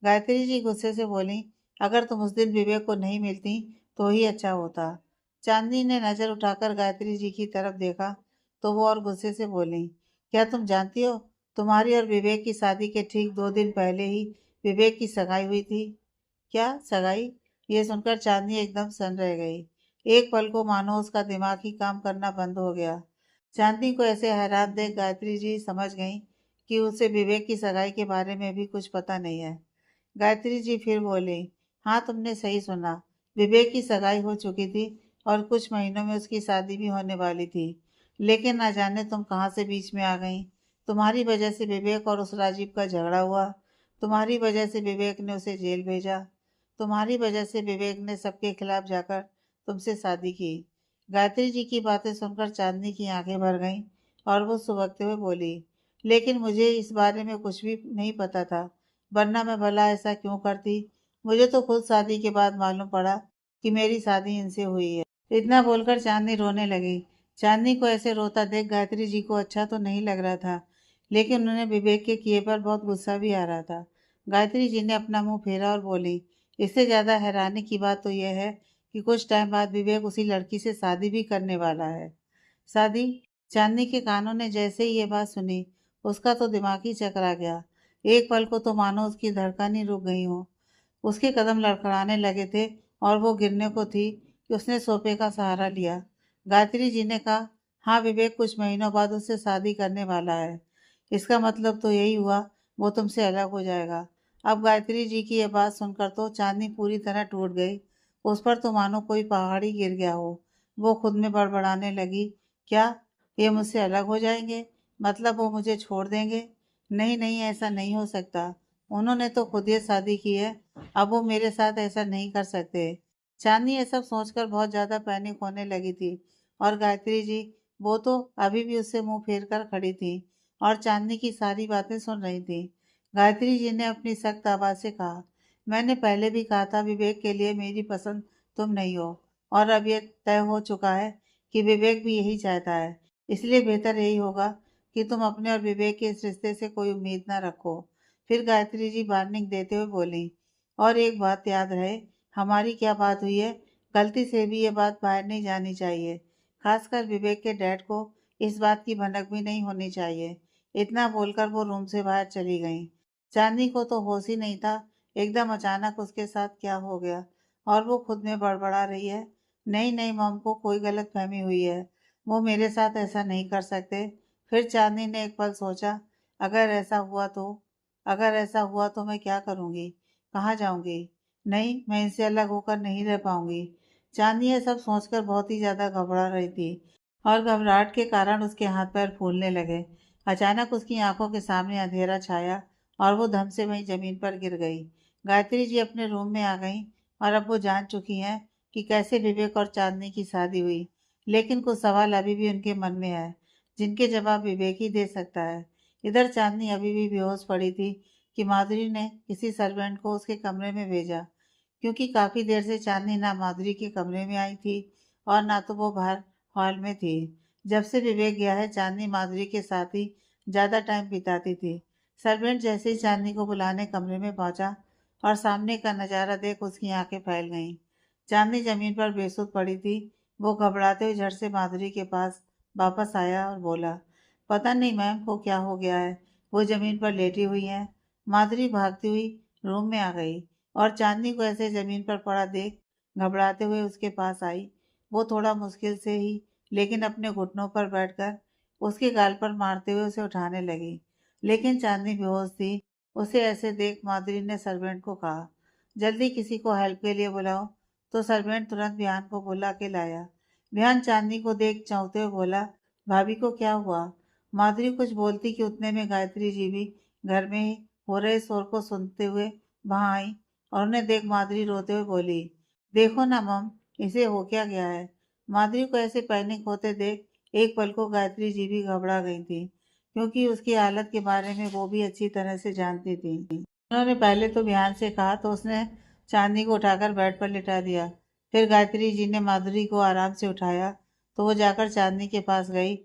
गायत्री जी गुस्से से बोली, अगर तुम उस दिन विवेक को नहीं मिलती तो ही अच्छा होता। चांदनी ने नजर उठाकर गायत्री जी की तरफ देखा, तो वो और गुस्से से बोली, क्या तुम जानती हो तुम्हारी और विवेक की शादी के ठीक 2 दिन पहले ही विवेक की सगाई हुई थी? क्या सगाई? ये सुनकर चांदनी एकदम सन रह गई। एक पल को मानो उसका दिमाग ही काम करना बंद हो गया। चांदनी को ऐसे हैरान देख गायत्री जी समझ गई कि उसे विवेक की सगाई के बारे में भी कुछ पता नहीं है। गायत्री जी फिर बोली, हाँ तुमने सही सुना, विवेक की सगाई हो चुकी थी और कुछ महीनों में उसकी शादी भी होने वाली थी, लेकिन ना जाने तुम कहाँ से बीच में आ गई। तुम्हारी वजह से विवेक और उस राजीव का झगड़ा हुआ, तुम्हारी वजह से विवेक ने उसे जेल भेजा, तुम्हारी वजह से विवेक ने सबके खिलाफ जाकर तुमसे शादी की। गायत्री जी की बातें सुनकर चांदनी की आंखें भर गईं और वो सुबकते हुए बोली, लेकिन मुझे इस बारे में कुछ भी नहीं पता था, वरना मैं भला ऐसा क्यों करती। मुझे तो खुद शादी के बाद मालूम पड़ा कि मेरी शादी इनसे हुई है। इतना बोलकर चांदनी रोने लगी। चांदनी को ऐसे रोता देख गायत्री जी को अच्छा तो नहीं लग रहा था, लेकिन उन्हें विवेक के किए पर बहुत गुस्सा भी आ रहा था। गायत्री जी ने अपना मुंह फेरा और बोली, इससे ज्यादा हैरानी की बात तो यह है कि कुछ टाइम बाद विवेक उसी लड़की से शादी भी करने वाला है। शादी? चांदनी के कानों ने जैसे ही ये बात सुनी, उसका तो दिमाग ही चकरा गया। एक पल को तो मानो उसकी धड़कन ही रुक गई हो। उसके कदम लड़खड़ाने लगे थे और वो गिरने को थी कि उसने सोफे का सहारा लिया। गायत्री जी ने कहा, हाँ विवेक कुछ महीनों बाद उससे शादी करने वाला है। इसका मतलब तो यही हुआ वो तुमसे अलग हो जाएगा। अब गायत्री जी की यह बात सुनकर तो चांदनी पूरी तरह टूट गई। उस पर तो मानो कोई पहाड़ ही गिर गया हो। वो खुद में बड़बड़ाने लगी, क्या ये मुझसे अलग हो जाएंगे? मतलब वो मुझे छोड़ देंगे? नहीं नहीं, ऐसा नहीं हो सकता। उन्होंने तो खुद ये शादी की है, अब वो मेरे साथ ऐसा नहीं कर सकते। चांदनी ये सब सोचकर बहुत ज्यादा पैनिक होने लगी थी और गायत्री जी, वो तो अभी भी उससे मुंह फेर कर खड़ी थी और चांदनी की सारी बातें सुन रही थी। गायत्री जी ने अपनी सख्त आवाज से कहा, मैंने पहले भी कहा था विवेक के लिए मेरी पसंद तुम नहीं हो, और अब ये तय हो चुका है कि विवेक भी यही चाहता है। इसलिए बेहतर यही होगा कि तुम अपने और विवेक के इस रिश्ते से कोई उम्मीद ना रखो। फिर गायत्री जी वार्निंग देते हुए बोली, और एक बात याद रहे, हमारी क्या बात हुई है, गलती से भी ये बात बाहर नहीं जानी चाहिए। खासकर विवेक के डैड को इस बात की भनक भी नहीं होनी चाहिए। इतना बोलकर वो रूम से बाहर चली गई। चांदनी को तो होश ही नहीं था, एकदम अचानक उसके साथ क्या हो गया, और वो खुद में बड़बड़ा रही है, नहीं नहीं मम को कोई गलत फहमी हुई है, वो मेरे साथ ऐसा नहीं कर सकते। फिर चांदनी ने एक पल सोचा, अगर ऐसा हुआ तो अगर ऐसा हुआ तो मैं क्या करूंगी, कहाँ जाऊंगी? नहीं, मैं इनसे अलग होकर नहीं रह पाऊंगी। चांदनी ये सब सोचकर बहुत ही ज्यादा घबरा रही थी और घबराहट के कारण उसके हाथ पैर फूलने लगे। अचानक उसकी आंखों के सामने अंधेरा छाया और वो धम से वहीं जमीन पर गिर गई। गायत्री जी अपने रूम में आ गईं और अब वो जान चुकी हैं कि कैसे विवेक और चांदनी की शादी हुई, लेकिन कुछ सवाल अभी भी उनके मन में है, जिनके जवाब विवेक ही दे सकता है। इधर चांदनी अभी भी बेहोश पड़ी थी कि माधुरी ने किसी सर्वेंट को उसके कमरे में भेजा, क्योंकि काफी देर से चांदनी ना माधुरी के कमरे में आई थी और ना तो वो बाहर हॉल में थी। जब से विवेक गया है चांदनी माधुरी के साथ ही ज्यादा टाइम बिताती थी। सर्वेंट जैसे ही चांदनी को बुलाने कमरे में पहुंचा और सामने का नजारा देख उसकी आंखें फैल गईं। चांदनी जमीन पर बेसुध पड़ी थी। वो घबराते हुए झट से माधुरी के पास वापस आया और बोला, पता नहीं मैम को क्या हो गया है, वो जमीन पर लेटी हुई है। माधुरी भागती हुई रूम में आ गई और चांदनी को ऐसे जमीन पर पड़ा देख घबराते हुए उसके पास आई। वो थोड़ा मुश्किल से ही, लेकिन अपने घुटनों पर बैठकर उसके गाल पर मारते हुए उसे उठाने लगी, लेकिन चांदनी बेहोश थी। उसे ऐसे देख माधुरी ने सर्वेंट को कहा, जल्दी किसी को हेल्प के लिए बुलाओ। तो सर्वेंट तुरंत बिहान को बुला के लाया। बिहान चांदनी को देख चौंकते हुए बोला, भाभी को क्या हुआ? माधुरी कुछ बोलती कि उतने में गायत्री जी भी घर में ही हो रहे शोर को सुनते हुए वहां आई और उन्हें देख माधुरी रोते हुए बोली, देखो ना मम, इसे हो क्या गया है? माधुरी को ऐसे पैनिक होते देख एक पल को गायत्री जी भी घबरा गई थी, क्योंकि उसकी हालत के बारे में वो भी अच्छी तरह से जानती थी। उन्होंने पहले तो ध्यान से कहा तो उसने चांदनी को उठाकर बेड पर लिटा दिया। फिर गायत्री जी ने माधुरी को आराम से उठाया तो वो जाकर चांदनी के पास गई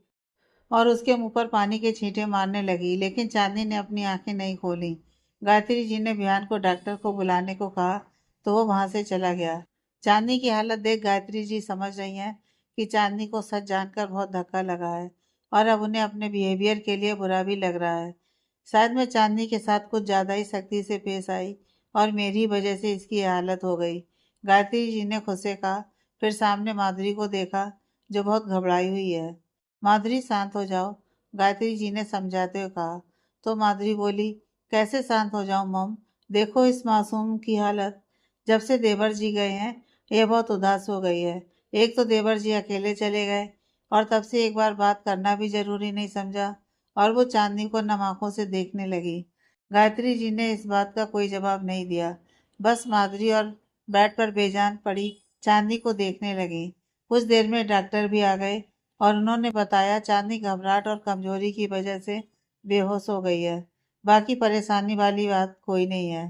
और उसके मुंह पर पानी के छींटे मारने लगी, लेकिन चांदनी ने अपनी आंखें नहीं खोली। गायत्री जी ने बिहान को डॉक्टर को बुलाने को कहा तो वो वहां से चला गया। चांदनी की हालत देख गायत्री जी समझ रही हैं कि चांदनी को सच जानकर बहुत धक्का लगा है और अब उन्हें अपने बिहेवियर के लिए बुरा भी लग रहा है। शायद मैं चांदनी के साथ कुछ ज्यादा ही सख्ती से पेश आई और मेरी वजह से इसकी ये हालत हो गई, गायत्री जी ने खुद से कहा। फिर सामने माधुरी को देखा जो बहुत घबराई हुई है। माधुरी शांत हो जाओ, गायत्री जी ने समझाते हुए कहा। तो माधुरी बोली, कैसे शांत हो जाऊं मम, देखो इस मासूम की हालत। जब से देवर जी गए हैं ये बहुत उदास हो गई है। एक तो देवर जी अकेले चले गए और तब से एक बार बात करना भी जरूरी नहीं समझा, और वो चांदनी को नम आंखों से देखने लगी। गायत्री जी ने इस बात का कोई जवाब नहीं दिया, बस माधुरी और बेड पर बेजान पड़ी चांदनी को देखने लगी। कुछ देर में डॉक्टर भी आ गए और उन्होंने बताया चांदनी घबराहट और कमजोरी की वजह से बेहोश हो गई है। बाकी परेशानी वाली बात कोई नहीं है।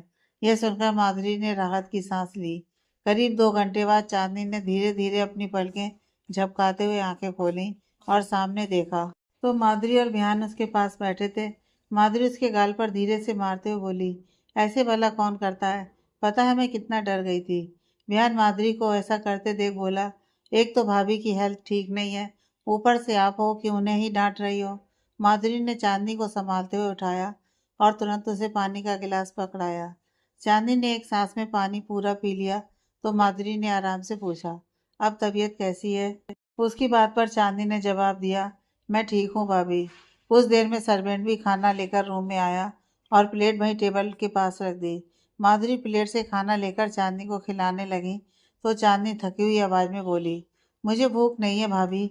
यह सुनकर माधुरी ने राहत की सांस ली। करीब 2 घंटे बाद चांदनी ने धीरे धीरे अपनी पलकें झपकाते हुए आंखें खोली और सामने देखा तो माधुरी और भियान उसके पास बैठे थे। माधुरी उसके गाल पर धीरे से मारते हुए बोली, ऐसे भला कौन करता है? पता है मैं कितना डर गई थी। भियान माधुरी को ऐसा करते देख बोला, एक तो भाभी की हेल्थ ठीक नहीं है, ऊपर से आप हो कि उन्हें ही डांट रही हो। माधुरी ने चांदनी को संभालते हुए उठाया और तुरंत उसे पानी का गिलास पकड़ाया। चांदनी ने एक सांस में पानी पूरा पी लिया तो माधुरी ने आराम से पूछा, अब तबीयत कैसी है? उसकी बात पर चांदनी ने जवाब दिया, मैं ठीक हूँ भाभी। कुछ देर में सर्वेंट भी खाना लेकर रूम में आया और प्लेट वहीं टेबल के पास रख दी। माधुरी प्लेट से खाना लेकर चांदनी को खिलाने लगी तो चांदनी थकी हुई आवाज में बोली, मुझे भूख नहीं है भाभी।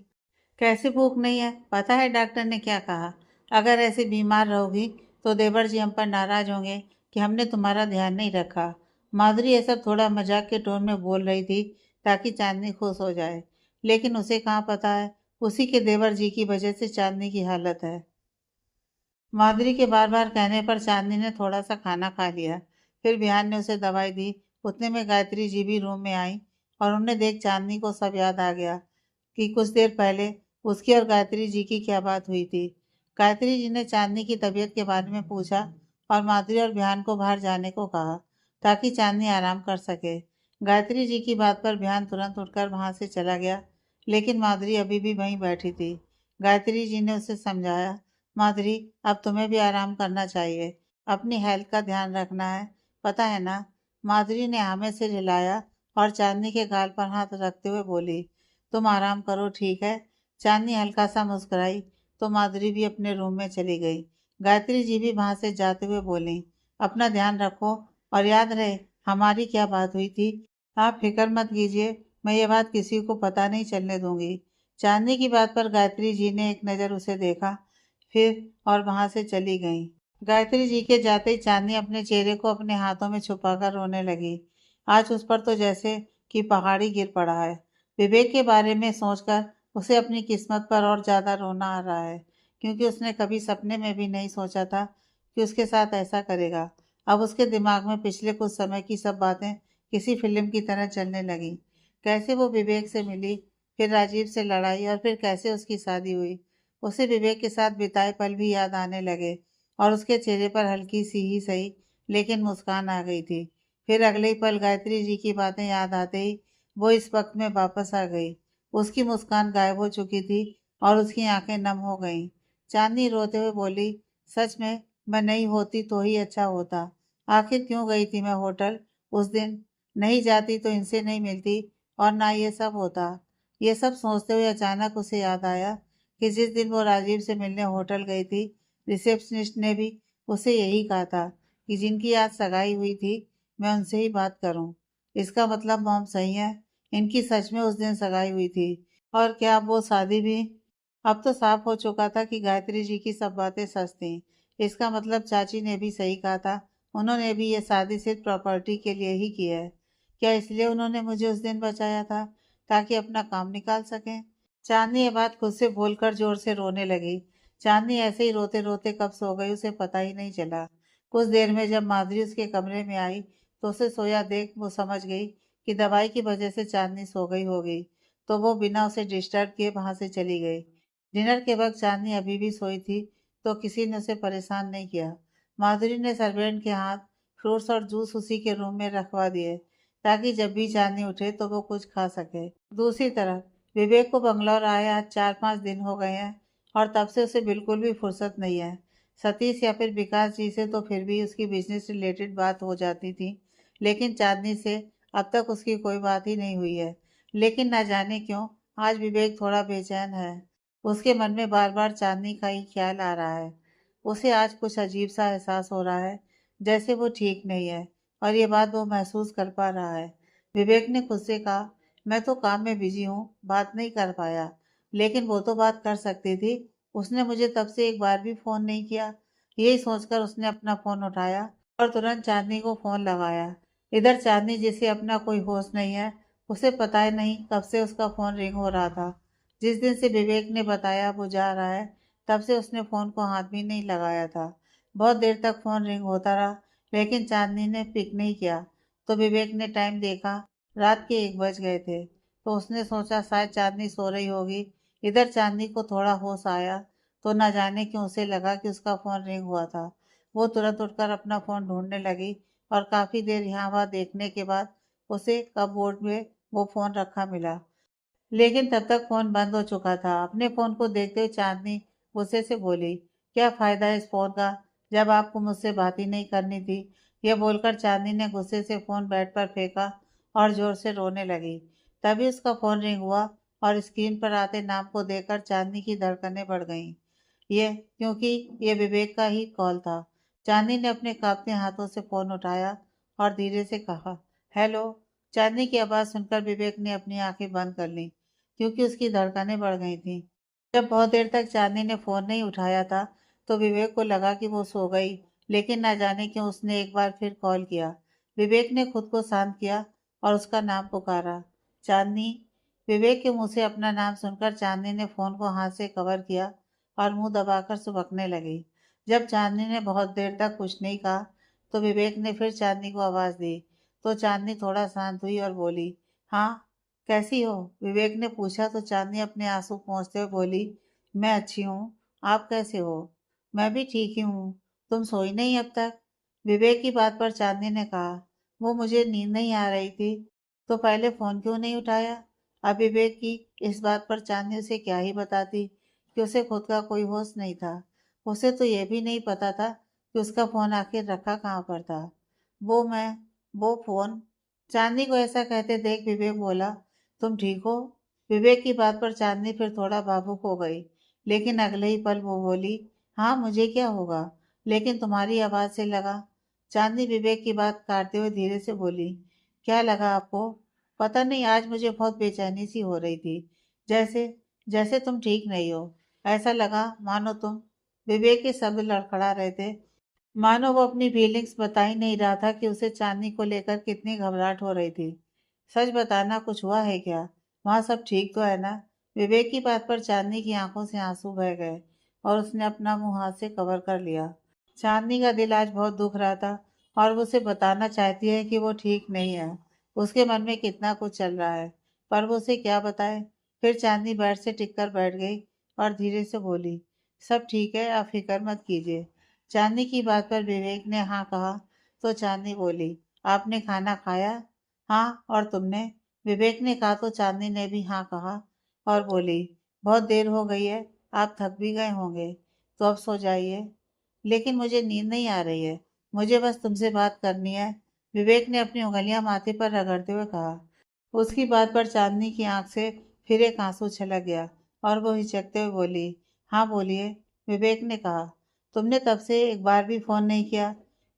कैसे भूख नहीं है? पता है डॉक्टर ने क्या कहा? अगर ऐसे बीमार रहोगी तो देवर जी हम पर नाराज होंगे कि हमने तुम्हारा ध्यान नहीं रखा। माधुरी ये सब थोड़ा मजाक के टोन में बोल रही थी ताकि चांदनी खुश हो जाए, लेकिन उसे कहाँ पता है उसी के देवर जी की वजह से चांदनी की हालत है। माधुरी के बार बार कहने पर चांदनी ने थोड़ा सा खाना खा लिया। फिर बिहान ने उसे दवाई दी। उतने में गायत्री जी भी रूम में आई और उन्हें देख चांदनी को सब याद आ गया कि कुछ देर पहले उसकी और गायत्री जी की क्या बात हुई थी। गायत्री जी ने चांदनी की तबीयत के बारे में पूछा और माधुरी और बिहान को बाहर जाने को कहा ताकि चांदनी आराम कर सके। गायत्री जी की बात पर बिहान तुरंत उठकर वहां से चला गया, लेकिन माधुरी अभी भी वहीं बैठी थी। गायत्री जी ने उसे समझाया, माधुरी अब तुम्हें भी आराम करना चाहिए, अपनी हेल्थ का ध्यान रखना है, पता है ना? माधुरी ने हमें से हिलाया और चांदनी के गाल पर हाथ रखते हुए बोली, तुम आराम करो ठीक है। चांदनी हल्का सा मुस्कुराई तो माधुरी भी अपने रूम में चली गई। गायत्री जी भी वहां से जाते हुए बोली, अपना ध्यान रखो और याद रहे हमारी क्या बात हुई थी। आप फिक्र मत कीजिए, मैं ये बात किसी को पता नहीं चलने दूंगी। चांदनी की बात पर गायत्री जी ने एक नज़र उसे देखा फिर और वहां से चली गई। गायत्री जी के जाते ही चांदनी अपने चेहरे को अपने हाथों में छुपाकर रोने लगी। आज उस पर तो जैसे कि पहाड़ी गिर पड़ा है। विवेक के बारे में सोचकर उसे अपनी किस्मत पर और ज्यादा रोना आ रहा है, क्योंकि उसने कभी सपने में भी नहीं सोचा था कि उसके साथ ऐसा करेगा। अब उसके दिमाग में पिछले कुछ समय की सब बातें किसी फिल्म की तरह चलने लगी। कैसे वो विवेक से मिली, फिर राजीव से लड़ाई और फिर कैसे उसकी शादी हुई। उसे विवेक के साथ बिताए पल भी याद आने लगे और उसके चेहरे पर हल्की सी ही सही लेकिन मुस्कान आ गई थी। फिर अगले ही पल गायत्री जी की बातें याद आते ही वो इस वक्त में वापस आ गई। उसकी मुस्कान गायब हो चुकी थी और उसकी आंखें नम हो गईं। चांदनी रोते हुए बोली, सच में मैं नहीं होती तो ही अच्छा होता। आखिर क्यों गई थी मैं होटल उस दिन? नहीं जाती तो इनसे नहीं मिलती और ना ये सब होता। ये सब सोचते हुए अचानक उसे याद आया कि जिस दिन वो राजीव से मिलने होटल गई थी, रिसेप्शनिस्ट ने भी उसे यही कहा था कि जिनकी आज सगाई हुई थी मैं उनसे ही बात करूं। इसका मतलब मॉम सही है, इनकी सच में उस दिन सगाई हुई थी। और क्या अब वो शादी भी? अब तो साफ हो चुका था कि गायत्री जी की सब बातें सच थी। इसका मतलब चाची ने भी सही कहा था, उन्होंने भी ये शादी सिर्फ प्रॉपर्टी के लिए ही की है। क्या इसलिए उन्होंने मुझे उस दिन बचाया था ताकि अपना काम निकाल सकें? चांदनी ये बात खुद से बोलकर जोर से रोने लगी। चांदनी ऐसे ही रोते रोते कब सो गई उसे पता ही नहीं चला। कुछ देर में जब माधुरी उसके कमरे में आई तो उसे सोया देख वो समझ गई कि दवाई की वजह से चांदनी सो गई होगी, तो वो बिना उसे डिस्टर्ब किए वहां से चली गई। डिनर के वक्त चांदनी अभी भी सोई थी तो किसी ने उसे परेशान नहीं किया। माधुरी ने सर्वेंट के हाथ फ्रूट्स और जूस उसी के रूम में रखवा दिए ताकि जब भी चांदनी उठे तो वो कुछ खा सके। दूसरी तरफ विवेक को बंगलौर आए आज 4-5 दिन हो गए हैं और तब से उसे बिल्कुल भी फुर्सत नहीं है। सतीश या फिर विकास जी से तो फिर भी उसकी बिजनेस रिलेटेड बात हो जाती थी, लेकिन चांदनी से अब तक उसकी कोई बात ही नहीं हुई है। लेकिन ना जाने क्यों आज विवेक थोड़ा बेचैन है। उसके मन में बार बार चांदनी का ही ख्याल आ रहा है। उसे आज कुछ अजीब सा एहसास हो रहा है, जैसे वो ठीक नहीं है और ये बात वो महसूस कर पा रहा है। विवेक ने खुद से कहा, मैं तो काम में बिजी हूँ, बात नहीं कर पाया। लेकिन वो तो बात कर सकती थी, उसने मुझे तब से एक बार भी फोन नहीं किया। यही सोचकर उसने अपना फोन उठाया और तुरंत चांदनी को फोन लगाया। इधर चांदनी जिसे अपना कोई होश नहीं है, उसे पता ही नहीं कब से उसका फ़ोन रिंग हो रहा था। जिस दिन से विवेक ने बताया वो जा रहा है, तब से उसने फ़ोन को हाथ भी नहीं लगाया था। बहुत देर तक फ़ोन रिंग होता रहा, लेकिन चांदनी ने पिक नहीं किया। तो विवेक ने टाइम देखा, रात के 1 बज गए थे। तो उसने सोचा शायद चांदनी सो रही होगी। इधर चांदनी को थोड़ा होश आया, तो न जाने क्यों उसे लगा कि उसका फ़ोन रिंग हुआ था। वो तुरंत उठकर अपना फ़ोन ढूंढने लगी और काफ़ी देर यहाँ वहाँ देखने के बाद उसे कपबोर्ड में वो फ़ोन रखा मिला। लेकिन तब तक फ़ोन बंद हो चुका था। अपने फ़ोन को देखते हुए चांदनी गुस्से से बोली, क्या फ़ायदा है इस फ़ोन का, जब आपको मुझसे बात ही नहीं करनी थी। यह बोलकर चांदनी ने गुस्से से फ़ोन बेड पर फेंका और ज़ोर से रोने लगी। तभी उसका फ़ोन रिंग हुआ और स्क्रीन पर आते नाम को देखकर चांदनी की धड़कनें बढ़ गईं। क्योंकि ये विवेक का ही कॉल था। चांदनी ने अपने कांपते हाथों से फ़ोन उठाया और धीरे से कहा, हेलो। चांदनी की आवाज़ सुनकर विवेक ने अपनी आंखें बंद कर लीं, क्योंकि उसकी धड़कनें बढ़ गई थीं। जब बहुत देर तक चांदनी ने फ़ोन नहीं उठाया था, तो विवेक को लगा कि वो सो गई, लेकिन न जाने क्यों उसने एक बार फिर कॉल किया। विवेक ने खुद को शांत किया और उसका नाम पुकारा, चांदनी। विवेक के मुंह से अपना नाम सुनकर चांदनी ने फ़ोन को हाथ से कवर किया और मुंह दबाकर सुबकने लगी। जब चांदनी ने बहुत देर तक कुछ नहीं कहा, तो विवेक ने फिर चांदनी को आवाज़ दी। तो चांदनी थोड़ा शांत हुई और बोली, हाँ, कैसी हो? विवेक ने पूछा तो चांदनी अपने आंसू पोंछते हुए बोली, मैं अच्छी हूँ, आप कैसे हो? मैं भी ठीक ही हूँ, तुम सोई नहीं अब तक? विवेक की बात पर चांदनी ने कहा, वो मुझे नींद नहीं आ रही थी, तो पहले फ़ोन क्यों नहीं उठाया? अब विवेक की इस बात पर चांदनी उसे क्या ही बताती कि उसे खुद का कोई होश नहीं था। उसे तो यह भी नहीं पता था कि उसका फ़ोन आखिर रखा कहाँ पर था। वो मैं, वो फ़ोन। चांदनी को ऐसा कहते देख विवेक बोला, तुम ठीक हो? विवेक की बात पर चांदनी फिर थोड़ा भावुक हो गई, लेकिन अगले ही पल वो बोली, हाँ, मुझे क्या होगा, लेकिन तुम्हारी आवाज़ से लगा। चांदनी विवेक की बात काटते हुए धीरे से बोली, क्या लगा आपको? पता नहीं, आज मुझे बहुत बेचैनी सी हो रही थी, जैसे जैसे तुम ठीक नहीं हो। ऐसा लगा मानो तुम। विवेक के शब्द लड़खड़ा रहे थे, मानो वो अपनी फीलिंग्स बता ही नहीं रहा था कि उसे चांदनी को लेकर कितनी घबराहट हो रही थी। सच बताना, कुछ हुआ है क्या? वहाँ सब ठीक तो है ना? विवेक की बात पर चांदनी की आंखों से आंसू बह गए और उसने अपना मुंह हाथ से कवर कर लिया। चांदनी का दिल आज बहुत दुख रहा था और वो उसे बताना चाहती है कि वो ठीक नहीं है। उसके मन में कितना कुछ चल रहा है, पर वो उसे क्या बताए। फिर चांदनी बेड से टिक कर बैठ गई और धीरे से बोली, सब ठीक है, आप फिक्र मत कीजिए। चांदनी की बात पर विवेक ने हाँ कहा, तो चांदनी बोली, आपने खाना खाया? हाँ, और तुमने? विवेक ने कहा तो चांदनी ने भी हाँ कहा और बोली, बहुत देर हो गई है, आप थक भी गए होंगे, तो अब सो जाइए। लेकिन मुझे नींद नहीं आ रही है, मुझे बस तुमसे बात करनी है। विवेक ने अपनी उंगलियां माथे पर रगड़ते हुए कहा। उसकी बात पर चांदनी की आंख से फिर एक आंसू छलक गया और वो हिचकते हुए बोली, हाँ बोलिए। विवेक ने कहा, तुमने तब से एक बार भी फोन नहीं किया,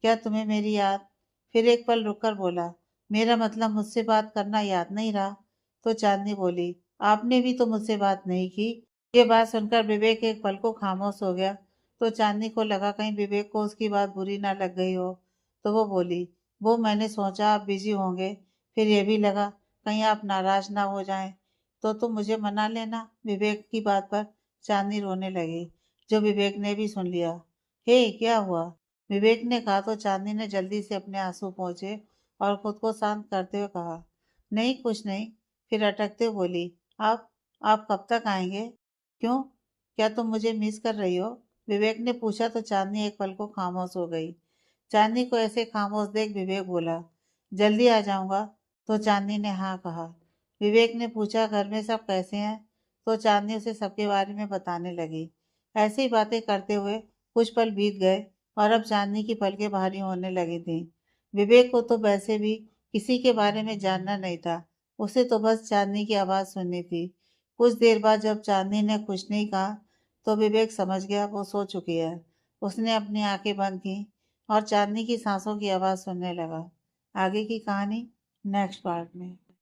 क्या तुम्हें मेरी याद? फिर एक पल रुककर बोला, मेरा मतलब मुझसे बात करना याद नहीं रहा? तो चांदनी बोली, आपने भी तो मुझसे बात नहीं की। ये बात सुनकर विवेक एक पल को खामोश हो गया। तो चांदनी को लगा कहीं विवेक को उसकी बात बुरी ना लग गई हो, तो वो बोली, वो मैंने सोचा आप बिजी होंगे, फिर ये भी लगा कहीं आप नाराज ना हो जाएं, तो तुम मुझे मना लेना। विवेक की बात पर चांदनी रोने लगी, जो विवेक ने भी सुन लिया। हे, क्या हुआ? विवेक ने कहा तो चांदनी ने जल्दी से अपने आंसू पोंछे और खुद को शांत करते हुए कहा, नहीं, कुछ नहीं। फिर अटकते हुए बोली, आप आप कब तक आएंगे? क्यों, क्या तुम मुझे मिस कर रही हो? विवेक ने पूछा तो चांदनी एक पल को खामोश हो गई। चांदनी को ऐसे खामोश देख विवेक बोला, जल्दी आ जाऊंगा। तो चांदनी ने हाँ कहा। विवेक ने पूछा, घर में सब कैसे हैं? तो चांदनी उसे सबके बारे में बताने लगी। ऐसी ही बातें करते हुए कुछ पल बीत गए और अब चांदनी की पलकें भारी होने लगी थीं। विवेक को तो वैसे भी किसी के बारे में जानना नहीं था, उसे तो बस चांदनी की आवाज़ सुननी थी। कुछ देर बाद जब चांदनी ने कुछ नहीं कहा, तो विवेक समझ गया वो सो चुकी है। उसने अपनी आंखें बंद की और चांदनी की सांसों की आवाज़ सुनने लगा। आगे की कहानी नेक्स्ट पार्ट में।